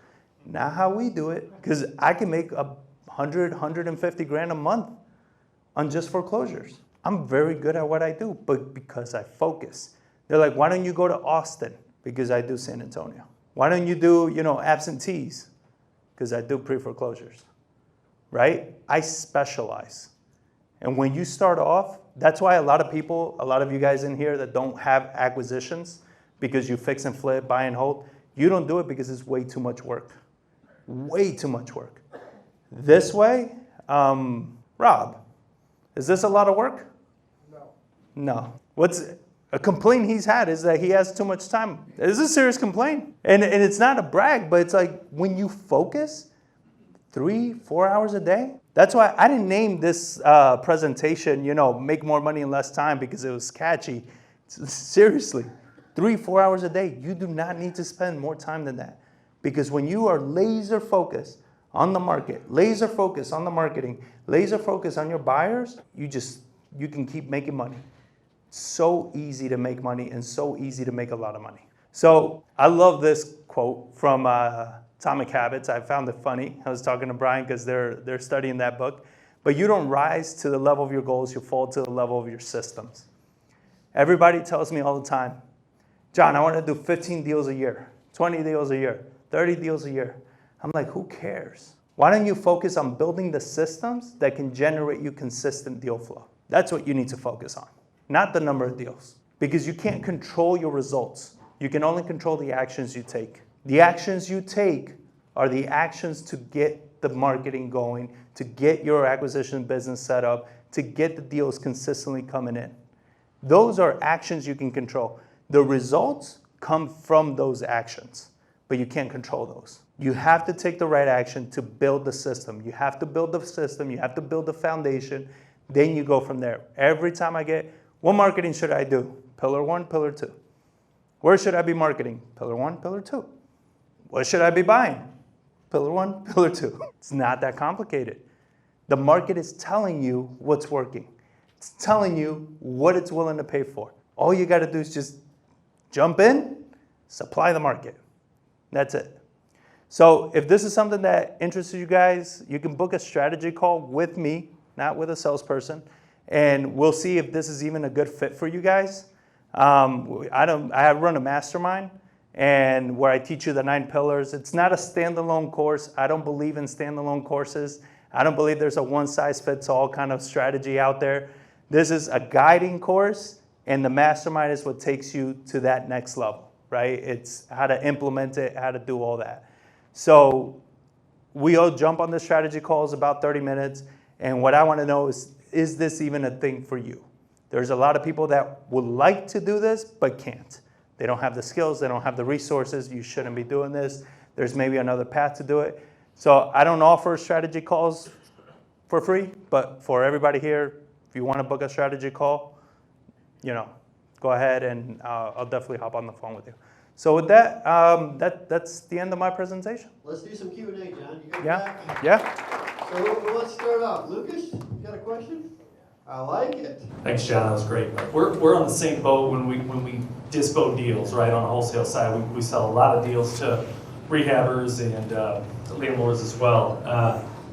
[SPEAKER 2] Not how we do it, because I can make 100, 150 grand a month on just foreclosures. I'm very good at what I do, but because I focus. They're like, why don't you go to Austin? Because I do San Antonio. Why don't you do, absentees? Because I do pre-foreclosures, right? I specialize. And when you start off, that's why a lot of you guys in here that don't have acquisitions, because you fix and flip, buy and hold, you don't do it because it's way too much work. Way too much work. This way, Rob, is this a lot of work? No. What's a complaint he's had is that he has too much time. It's a serious complaint. And it's not a brag, but it's like when you focus 3-4 hours a day. That's why I didn't name this presentation, make more money in less time, because it was catchy. Seriously, 3-4 hours a day. You do not need to spend more time than that. Because when you are laser focused on the market, laser focused on the marketing, laser focused on your buyers, you can keep making money. So easy to make money and so easy to make a lot of money. So I love this quote from Atomic Habits. I found it funny. I was talking to Brian because they're studying that book. But you don't rise to the level of your goals, you fall to the level of your systems. Everybody tells me all the time, John, I want to do 15 deals a year, 20 deals a year, 30 deals a year. I'm like, who cares? Why don't you focus on building the systems that can generate you consistent deal flow? That's what you need to focus on, not the number of deals. Because you can't control your results. You can only control the actions you take. The actions you take are the actions to get the marketing going, to get your acquisition business set up, to get the deals consistently coming in. Those are actions you can control. The results come from those actions, but you can't control those. You have to take the right action to build the system. You have to build the system. You have to build the foundation. Then you go from there. Every time I get, what marketing should I do? Pillar 1, pillar 2. Where should I be marketing? Pillar 1, pillar 2. What should I be buying? Pillar 1, pillar 2. It's not that complicated. The market is telling you what's working. It's telling you what it's willing to pay for. All you got to do is just jump in, supply the market. That's it. So if this is something that interests you guys, you can book a strategy call with me, not with a salesperson, and we'll see if this is even a good fit for you guys. I run a mastermind, and where I teach you the 9 pillars. It's not a standalone course. I don't believe in standalone courses. I don't believe there's a one-size-fits-all kind of strategy out there. This is a guiding course, and the mastermind is what takes you to that next level, right? It's how to implement it, how to do all that. So we all jump on the strategy calls about 30 minutes, and what I want to know is this even a thing for you? There's a lot of people that would like to do this but can't. They don't have the skills, they don't have the resources. You shouldn't be doing this. There's maybe another path to do it. So I don't offer strategy calls for free, but for everybody here, if you want to book a strategy call, go ahead, and I'll definitely hop on the phone with you. So with that, that's the end of my presentation.
[SPEAKER 3] Let's do some Q&A, John. You got
[SPEAKER 2] Yeah, yeah.
[SPEAKER 3] So let's start off. Lucas, you got a question? I like it.
[SPEAKER 4] Thanks, John. That was great. We're on the same boat when we dispo deals, right? On the wholesale side, we sell a lot of deals to rehabbers and landlords as well.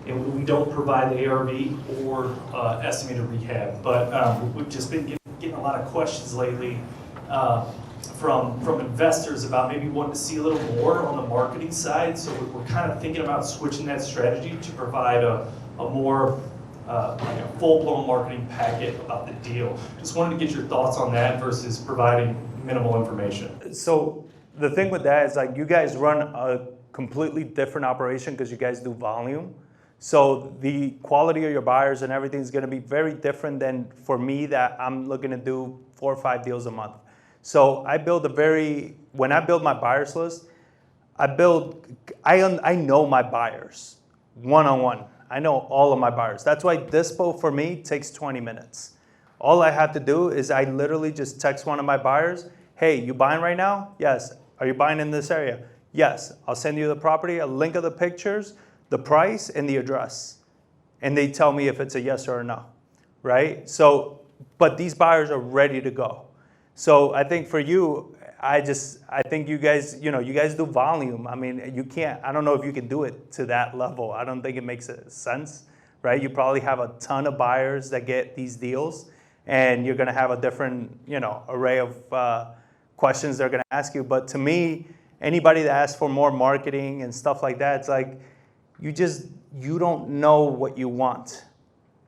[SPEAKER 4] And we don't provide the ARV or estimated rehab, but we've just been getting a lot of questions lately from investors about maybe wanting to see a little more on the marketing side. So we're kind of thinking about switching that strategy to provide a more like a full-blown marketing packet about the deal. Just wanted to get your thoughts on that versus providing minimal information.
[SPEAKER 2] So the thing with that is like you guys run a completely different operation because you guys do volume. So the quality of your buyers and everything is going to be very different than for me that I'm looking to do 4 or 5 deals a month. So I build when I build my buyers list, I know my buyers one-on-one. I know all of my buyers. That's why dispo for me takes 20 minutes. All I have to do is I literally just text one of my buyers, hey, you buying right now? Yes. Are you buying in this area? Yes. I'll send you the property, a link of the pictures, the price, and the address. And they tell me if it's a yes or a no, right? So, but these buyers are ready to go. So I think for you, I think you guys, you guys do volume. I mean, I don't know if you can do it to that level. I don't think it makes sense, right? You probably have a ton of buyers that get these deals, and you're going to have a different, array of questions they're going to ask you. But to me, anybody that asks for more marketing and stuff like that, it's like, you don't know what you want,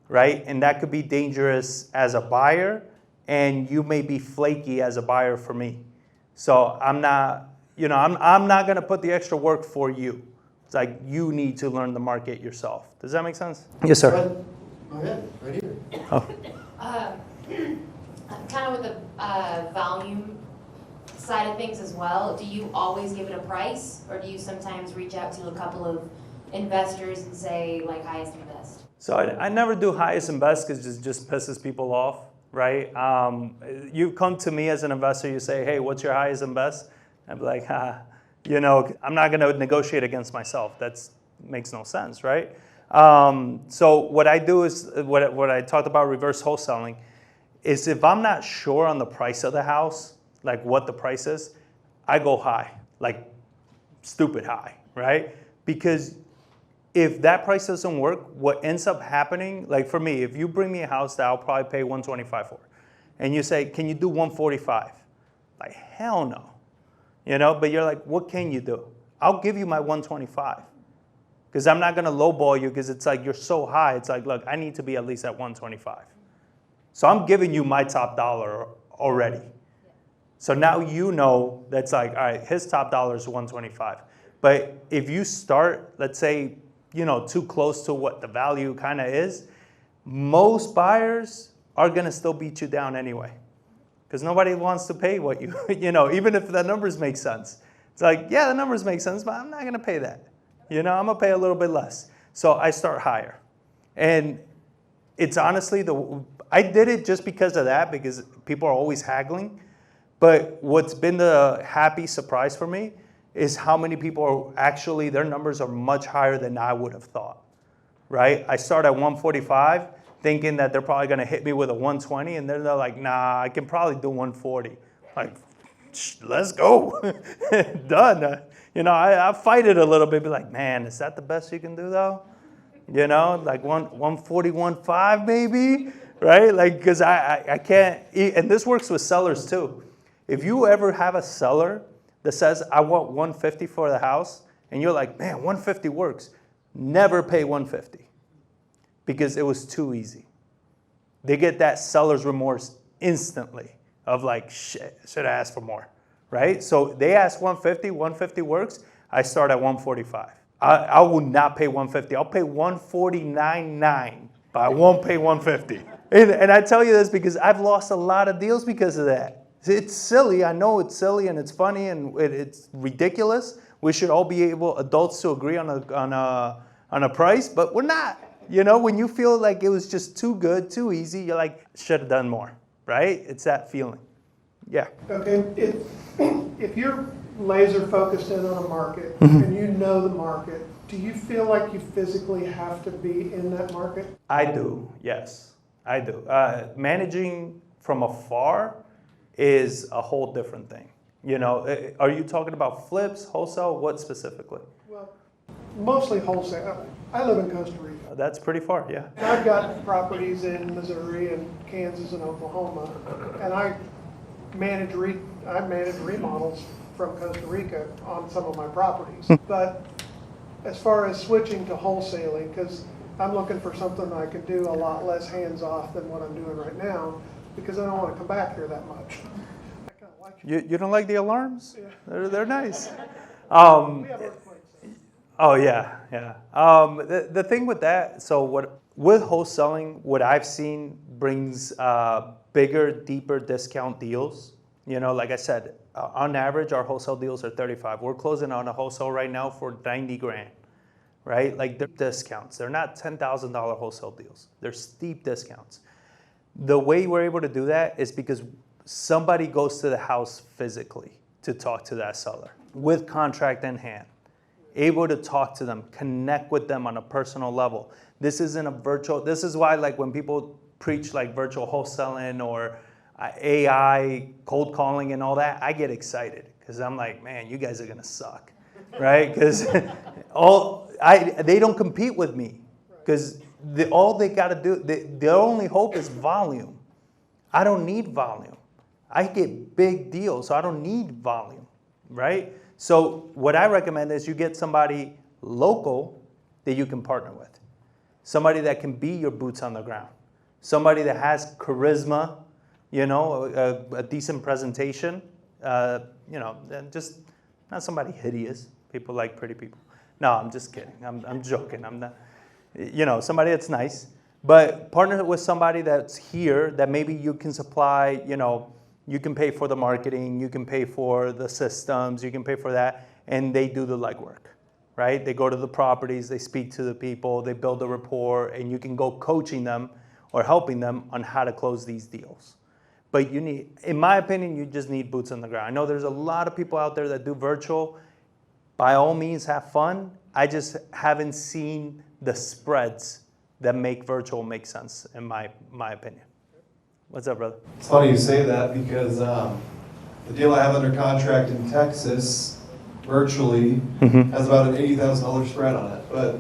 [SPEAKER 2] right? And that could be dangerous as a buyer, and you may be flaky as a buyer for me. So I'm not going to put the extra work for you. It's like you need to learn the market yourself. Does that make sense? Yes, sir.
[SPEAKER 3] Go ahead, right here.
[SPEAKER 2] Oh.
[SPEAKER 5] Kind of with the volume side of things as well, do you always give it a price, or do you sometimes reach out to a couple of investors and say, like, highest and best?
[SPEAKER 2] So I never do highest and best because it just pisses people off, right? You come to me as an investor, you say, hey, what's your highest and best? I'd be like, I'm not going to negotiate against myself. That makes no sense, right? So what I do is, what I talked about reverse wholesaling, is if I'm not sure on the price of the house, like what the price is, I go high, like stupid high, right? Because if that price doesn't work, what ends up happening, like for me, if you bring me a house that I'll probably pay $125 for, and you say, can you do $145? Like, hell no. But you're like, what can you do? I'll give you my $125. Because I'm not going to lowball you because it's like you're so high. It's like, look, I need to be at least at $125. So I'm giving you my top dollar already. So now that's like, all right, his top dollar is $125. But if you start, let's say, too close to what the value kind of is, most buyers are going to still beat you down anyway. Because nobody wants to pay what you, even if the numbers make sense. It's like, yeah, the numbers make sense, but I'm not going to pay that. I'm going to pay a little bit less. So I start higher. And it's honestly, I did it just because of that, because people are always haggling. But what's been the happy surprise for me is how many people are actually, their numbers are much higher than I would have thought, right? I start at 145 thinking that they're probably going to hit me with a 120, and then they're like, nah, I can probably do 140. Like, let's go. Done. I fight it a little bit, be like, man, is that the best you can do though? Like 141.5 maybe, right? Like, because I can't, and this works with sellers too. If you ever have a seller that says, I want 150 for the house, and you're like, man, 150 works, never pay 150 because it was too easy. They get that seller's remorse instantly of like, shit, should have asked for more, right? So they ask 150 works, I start at 145. I will not pay 150. I'll pay 149.9, but I won't pay 150. And I tell you this because I've lost a lot of deals because of that. It's silly. I know it's silly and it's funny and it's ridiculous. We should all be able, adults, to agree on a price, but we're not. When you feel like it was just too good, too easy, you're like, should have done more, right? It's that feeling. Yeah.
[SPEAKER 6] Okay. If you're laser focused in on a market and you know the market, do you feel like you physically have to be in that market?
[SPEAKER 2] I do. Yes, I do. Managing from afar is a whole different thing. Are you talking about flips, wholesale? What specifically?
[SPEAKER 6] Well, mostly wholesale. I live in Costa Rica.
[SPEAKER 2] That's pretty far, yeah.
[SPEAKER 6] And I've got properties in Missouri and Kansas and Oklahoma, and I I manage remodels from Costa Rica on some of my properties. But as far as switching to wholesaling, because I'm looking for something I can do a lot less hands-off than what I'm doing right now, because I don't want to come back here that much. I kind of like
[SPEAKER 2] You don't like the alarms?
[SPEAKER 6] Yeah.
[SPEAKER 2] They're nice.
[SPEAKER 6] We have earthquakes.
[SPEAKER 2] Oh yeah. The thing with that, so with wholesaling, what I've seen brings bigger, deeper discount deals. You know, like I said, on average, our wholesale deals are 35. We're closing on a wholesale right now for 90 grand, right? Like they're discounts. They're not $10,000 wholesale deals. They're steep discounts. The way we're able to do that is because somebody goes to the house physically to talk to that seller with contract in hand, able to talk to them, connect with them on a personal level. This isn't a virtual, this is why like when people preach like virtual wholesaling or AI, cold calling and all that, I get excited because I'm like, man, you guys are gonna suck, right? Because they don't compete with me because all they gotta do, their only hope is volume. I don't need volume. I get big deals, so I don't need volume, right? So what I recommend is you get somebody local that you can partner with. Somebody that can be your boots on the ground. Somebody that has charisma, you know, a decent presentation, you know, and just not somebody hideous. People like pretty people. No, I'm just kidding. I'm joking. I'm not, you know, somebody that's nice. But partner with somebody that's here that maybe you can supply, you know, you can pay for the marketing, you can pay for the systems, you can pay for that, and they do the legwork, right? They go to the properties, they speak to the people, they build a rapport, and you can go coaching them or helping them on how to close these deals. But you need, in my opinion, you just need boots on the ground. I know there's a lot of people out there that do virtual. By all means, have fun. I just haven't seen the spreads that make virtual make sense, in my opinion. What's up, brother?
[SPEAKER 7] It's funny you say that because the deal I have under contract in Texas virtually has about an $80,000 spread on it, but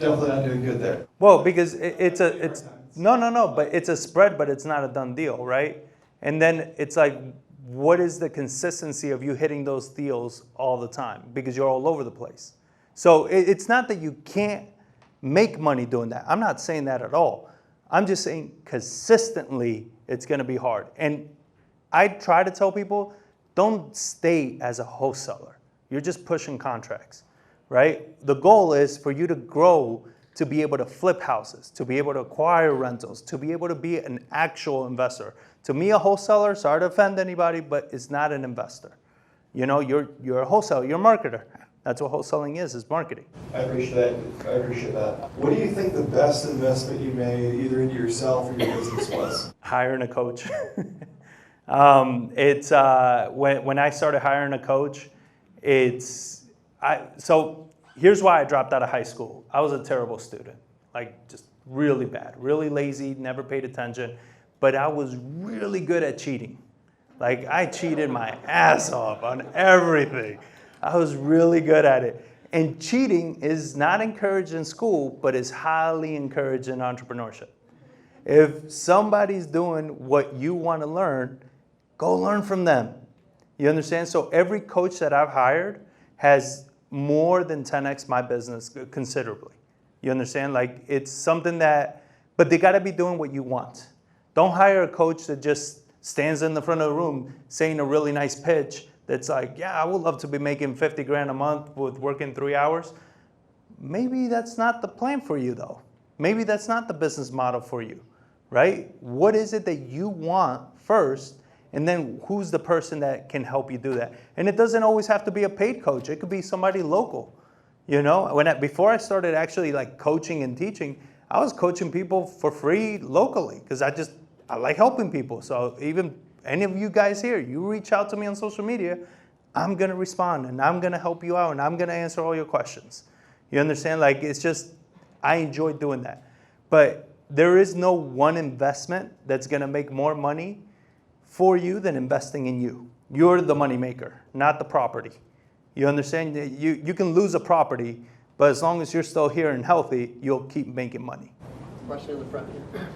[SPEAKER 7] definitely not doing good there.
[SPEAKER 2] Well, because it's but it's a spread, but it's not a done deal, right? And then it's like, what is the consistency of you hitting those deals all the time? Because you're all over the place. So it's not that you can't make money doing that. I'm not saying that at all. I'm just saying consistently it's going to be hard. And I try to tell people, don't stay as a wholesaler. You're just pushing contracts, right? The goal is for you to grow, to be able to flip houses, to be able to acquire rentals, to be able to be an actual investor. To me, a wholesaler, sorry to offend anybody, but it's not an investor. You know, you're a wholesaler, you're a marketer. That's what wholesaling is marketing.
[SPEAKER 7] I appreciate that. What do you think the best investment you made, either into yourself or your business, was?
[SPEAKER 2] Hiring a coach. When I started hiring a coach, so here's why I dropped out of high school. I was a terrible student, like just really bad, really lazy, never paid attention, but I was really good at cheating. Like I cheated my ass off on everything. I was really good at it. And cheating is not encouraged in school, but is highly encouraged in entrepreneurship. If somebody's doing what you want to learn, go learn from them. You understand? So every coach that I've hired has more than 10x my business considerably. You understand? Like it's something but they got to be doing what you want. Don't hire a coach that just stands in the front of the room saying a really nice pitch that's like, yeah, I would love to be making 50 grand a month with working 3 hours. Maybe that's not the plan for you though. Maybe that's not the business model for you, right? What is it that you want first? And then who's the person that can help you do that? And it doesn't always have to be a paid coach. It could be somebody local. You know, before I started actually like coaching and teaching, I was coaching people for free locally because I like helping people. So even any of you guys here, you reach out to me on social media, I'm going to respond and I'm going to help you out and I'm going to answer all your questions. You understand? Like it's just, I enjoy doing that. But there is no one investment that's going to make more money for you than investing in you. You're the money maker, not the property. You understand? You can lose a property, but as long as you're still here and healthy, you'll keep making money.
[SPEAKER 3] Question in the front here.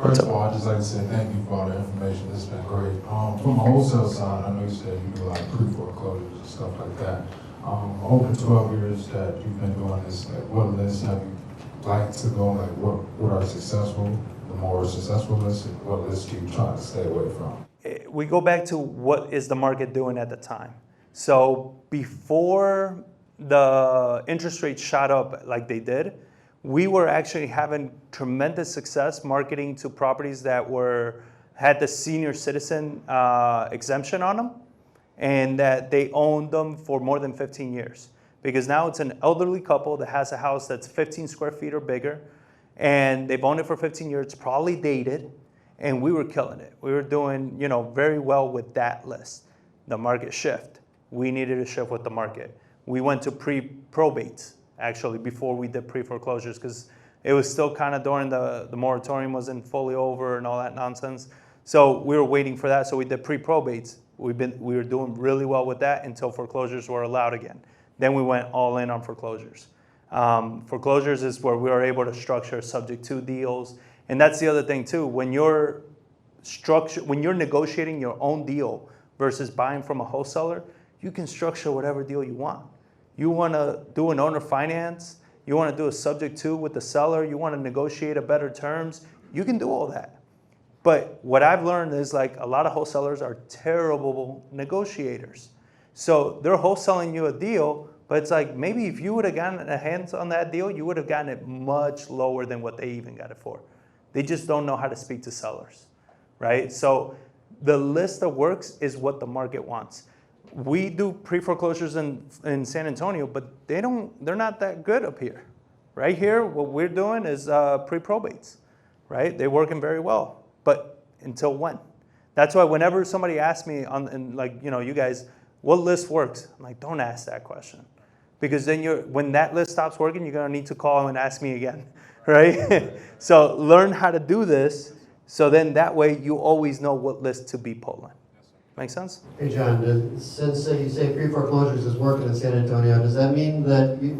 [SPEAKER 8] First of all, I'd just like to say thank you for all the information. This has been great. From the wholesale side, I know you said you do a lot of pre-foreclosures and stuff like that. Over 12 years that you've been doing this, like, what lists have you liked to go? Like, what are successful, the more successful lists, and what lists do you try to stay away from?
[SPEAKER 2] We go back to what is the market doing at the time. So before the interest rates shot up like they did, we were actually having tremendous success marketing to properties that had the senior citizen exemption on them, and that they owned them for more than 15 years. Because now it's an elderly couple that has a house that's 15 square feet or bigger, and they've owned it for 15 years, it's probably dated, and we were killing it. We were doing, very well with that list. The market shift. We needed to shift with the market. We went to pre-probates, actually, before we did pre-foreclosures, because it was still kind of during the moratorium wasn't fully over and all that nonsense. So we were waiting for that, so we did pre-probates. We were doing really well with that until foreclosures were allowed again. Then we went all in on foreclosures. Foreclosures is where we are able to structure subject to deals. And that's the other thing too. When you're negotiating your own deal versus buying from a wholesaler, you can structure whatever deal you want. You want to do an owner finance, you want to do a subject to with the seller, you want to negotiate a better terms, you can do all that. But what I've learned is like a lot of wholesalers are terrible negotiators. So they're wholesaling you a deal, but it's like maybe if you would have gotten a hands on that deal, you would have gotten it much lower than what they even got it for. They just don't know how to speak to sellers, right? So the list that works is what the market wants. We do pre-foreclosures in San Antonio, but they're not that good up here. Right here, what we're doing is pre-probates, right? They're working very well, but until when? That's why whenever somebody asks me you guys, what list works? I'm like, don't ask that question. Because then when that list stops working, you're gonna need to call and ask me again, right? So learn how to do this, so then that way you always know what list to be pulling. Make sense?
[SPEAKER 3] Hey, John, since you say pre-foreclosures is working in San Antonio, does that mean that, you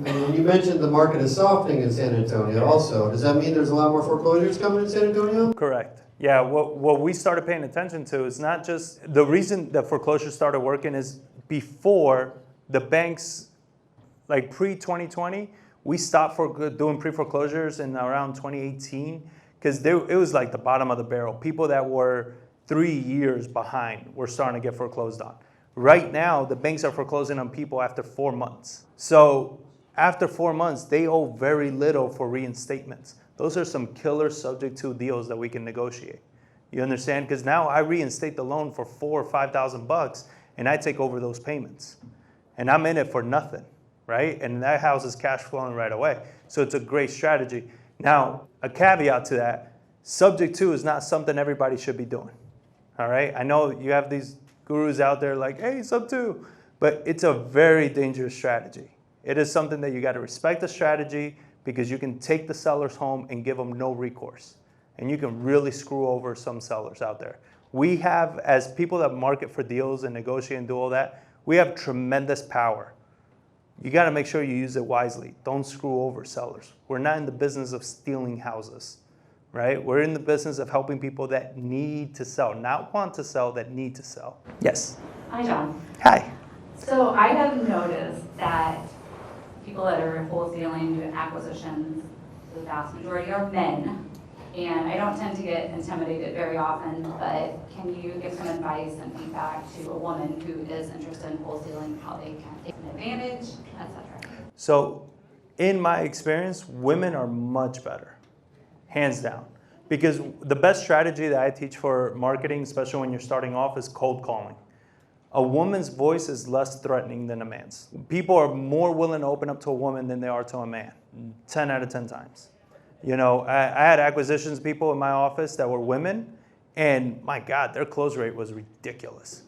[SPEAKER 3] mentioned the market is softening in San Antonio also, does that mean there's a lot more foreclosures coming in San Antonio?
[SPEAKER 2] Correct. Yeah, what we started paying attention to is not just, the reason that foreclosures started working is before the banks, like pre-2020, we stopped doing pre-foreclosures in around 2018, because it was like the bottom of the barrel. People that were 3 years behind were starting to get foreclosed on. Right now, the banks are foreclosing on people after 4 months. So after 4 months, they owe very little for reinstatements. Those are some killer subject to deals that we can negotiate. You understand? Because now I reinstate the loan for $4,000 or $5,000, and I take over those payments. And I'm in it for nothing, right? And that house is cash flowing right away. So it's a great strategy. Now, a caveat to that, subject to is not something everybody should be doing. All right, I know you have these gurus out there like, hey, sub two, but it's a very dangerous strategy. It is something that you got to respect the strategy, because you can take the sellers home and give them no recourse. And you can really screw over some sellers out there. We have, as people that market for deals and negotiate and do all that, we have tremendous power. You got to make sure you use it wisely. Don't screw over sellers. We're not in the business of stealing houses. Right? We're in the business of helping people that need to sell, not want to sell, that need to sell. Yes.
[SPEAKER 9] Hi, John.
[SPEAKER 2] Hi.
[SPEAKER 9] So I have noticed that people that are wholesaling, doing acquisitions, the vast majority are men. And I don't tend to get intimidated very often, but can you give some advice and feedback to a woman who is interested in wholesaling, how they can take an advantage, etc.?
[SPEAKER 2] So in my experience, women are much better. Hands down. Because the best strategy that I teach for marketing, especially when you're starting off, is cold calling. A woman's voice is less threatening than a man's. People are more willing to open up to a woman than they are to a man, 10 out of 10 times. I had acquisitions people in my office that were women, and my God, their close rate was ridiculous.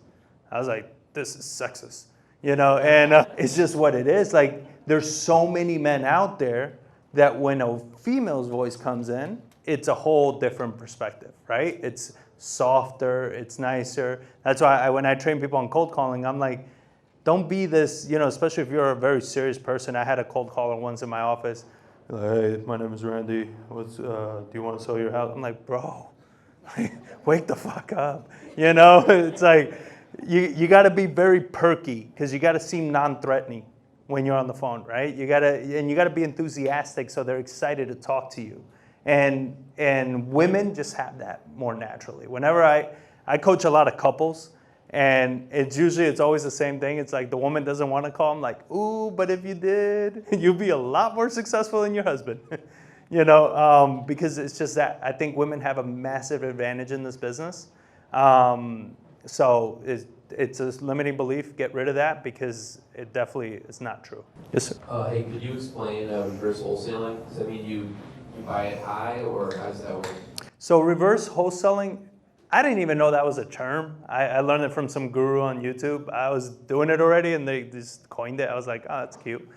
[SPEAKER 2] I was like, this is sexist, and it's just what it is. Like, there's so many men out there that when a female's voice comes in, it's a whole different perspective, right? It's softer, it's nicer. That's why when I train people on cold calling, I'm like, don't be this, especially if you're a very serious person. I had a cold caller once in my office. Hey, my name is Randy. Do you want to sell your house? I'm like, bro, Wake the fuck up. You know, it's like you got to be very perky because you got to seem non-threatening when you're on the phone, right? You got to be enthusiastic so they're excited to talk to you. And women just have that more naturally. Whenever I coach a lot of couples, and it's always the same thing. It's like the woman doesn't want to call. I'm like, ooh, but if you did, you'd be a lot more successful than your husband. You know, because it's just that I think women have a massive advantage in this business. So it's a limiting belief. Get rid of that because it definitely is not true. Yes, sir.
[SPEAKER 10] Hey, could you explain reverse wholesaling? Does that mean you buy it high, or how does that work?
[SPEAKER 2] So reverse wholesaling, I didn't even know that was a term. I learned it from some guru on YouTube. I was doing it already, and they just coined it. I was like, oh, that's cute.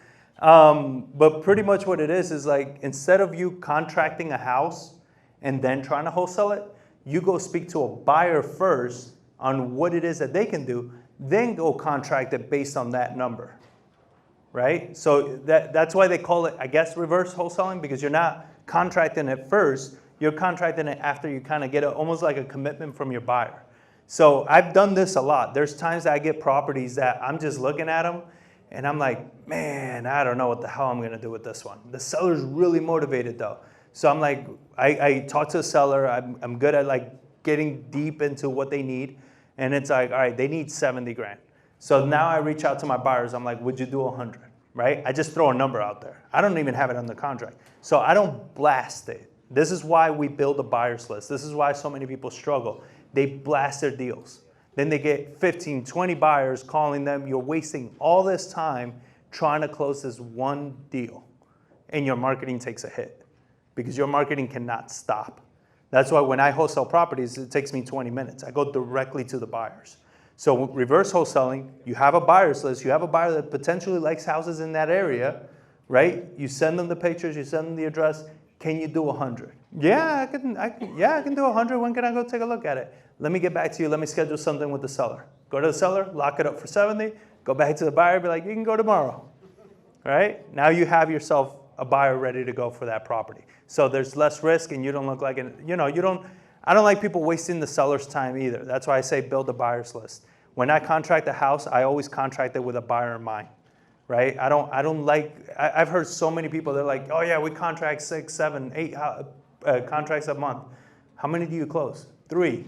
[SPEAKER 2] But pretty much what it is like instead of you contracting a house and then trying to wholesale it, you go speak to a buyer first on what it is that they can do, then go contract it based on that number, right? So that's why they call it, I guess, reverse wholesaling, because you're not contracting it first, you're contracting it after you kind of get almost like a commitment from your buyer. So I've done this a lot. There's times that I get properties that I'm just looking at them and I'm like, man, I don't know what the hell I'm gonna do with this one. The seller's really motivated though. So I'm like, I talk to the seller, I'm good at like getting deep into what they need. And it's like, all right, they need 70 grand. So now I reach out to my buyers. I'm like, would you do 100, right? I just throw a number out there. I don't even have it under contract. So I don't blast it. This is why we build a buyer's list. This is why so many people struggle. They blast their deals. Then they get 15, 20 buyers calling them. You're wasting all this time trying to close this one deal. And your marketing takes a hit because your marketing cannot stop. That's why when I wholesale properties, it takes me 20 minutes. I go directly to the buyers. So reverse wholesaling, you have a buyer's list. You have a buyer that potentially likes houses in that area, right? You send them the pictures, you send them the address. Can you do 100? Yeah, I can do 100. When can I go take a look at it? Let me get back to you. Let me schedule something with the seller. Go to the seller, lock it up for 70, go back to the buyer, be like, you can go tomorrow, right? Now you have yourself a buyer ready to go for that property. So there's less risk and you don't look like I don't like people wasting the seller's time either. That's why I say build a buyer's list. When I contract a house, I always contract it with a buyer in mind, right? I've heard so many people, they're like, oh yeah, we contract 6, 7, 8 contracts a month. How many do you close? 3. I'm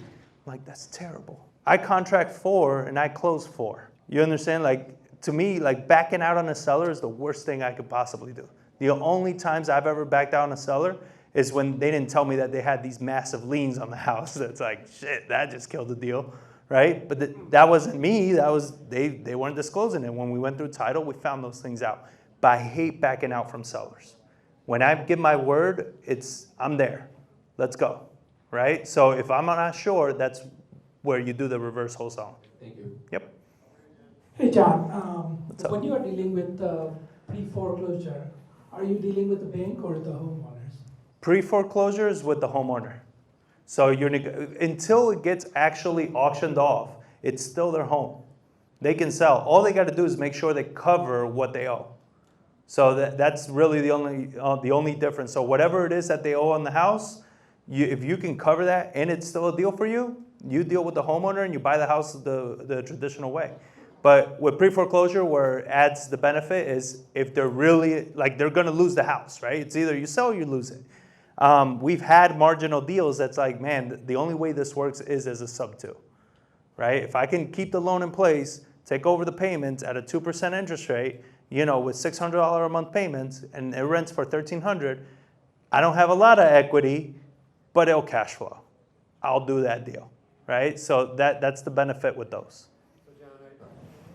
[SPEAKER 2] like, that's terrible. I contract 4 and I close 4. You understand? Like, to me, like backing out on a seller is the worst thing I could possibly do. The only times I've ever backed out on a seller is when they didn't tell me that they had these massive liens on the house. That's like, shit, that just killed the deal, right? But that wasn't me. That was they weren't disclosing it. When we went through title, we found those things out. But I hate backing out from sellers. When I give my word, I'm there. Let's go, right? So if I'm not sure, that's where you do the reverse wholesale.
[SPEAKER 10] Thank you.
[SPEAKER 2] Yep.
[SPEAKER 11] Hey John,
[SPEAKER 2] up?
[SPEAKER 11] when you are dealing with pre-foreclosure, are you dealing with the bank or the homeowners?
[SPEAKER 2] Pre-foreclosure is with the homeowner. So until it gets actually auctioned off, it's still their home. They can sell. All they got to do is make sure they cover what they owe. So that's really the only difference. So whatever it is that they owe on the house, if you can cover that and it's still a deal for you, you deal with the homeowner and you buy the house the traditional way. But with pre-foreclosure, where it adds the benefit is if they're really, like they're going to lose the house, right? It's either you sell or you lose it. We've had marginal deals that's like, man, the only way this works is as a sub-2, right? If I can keep the loan in place, take over the payments at a 2% interest rate, with $600 a month payments, and it rents for $1,300, I don't have a lot of equity, but it'll cash flow. I'll do that deal, right? So that's the benefit with those.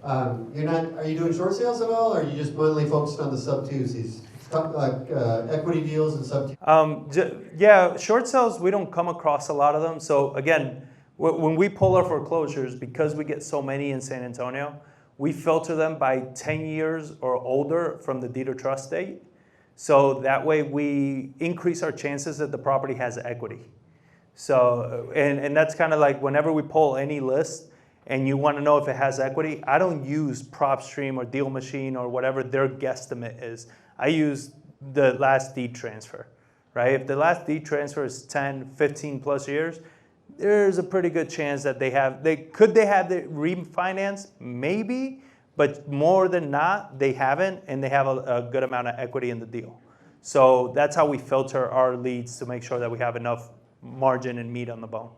[SPEAKER 3] Are you doing short sales at all, or are you just mainly focused on the sub-2s, these equity deals and sub-2?
[SPEAKER 2] Yeah, short sales, we don't come across a lot of them. So again, when we pull our foreclosures, because we get so many in San Antonio, we filter them by 10 years or older from the deed of trust date. So that way we increase our chances that the property has equity. So, and that's kind of like whenever we pull any list, and you want to know if it has equity, I don't use PropStream or Deal Machine or whatever their guesstimate is. I use the last deed transfer, right? If the last deed transfer is 10, 15 plus years, there's a pretty good chance that they have the refinance? Maybe, but more than not, they haven't, and they have a good amount of equity in the deal. So that's how we filter our leads to make sure that we have enough margin and meat on the bone.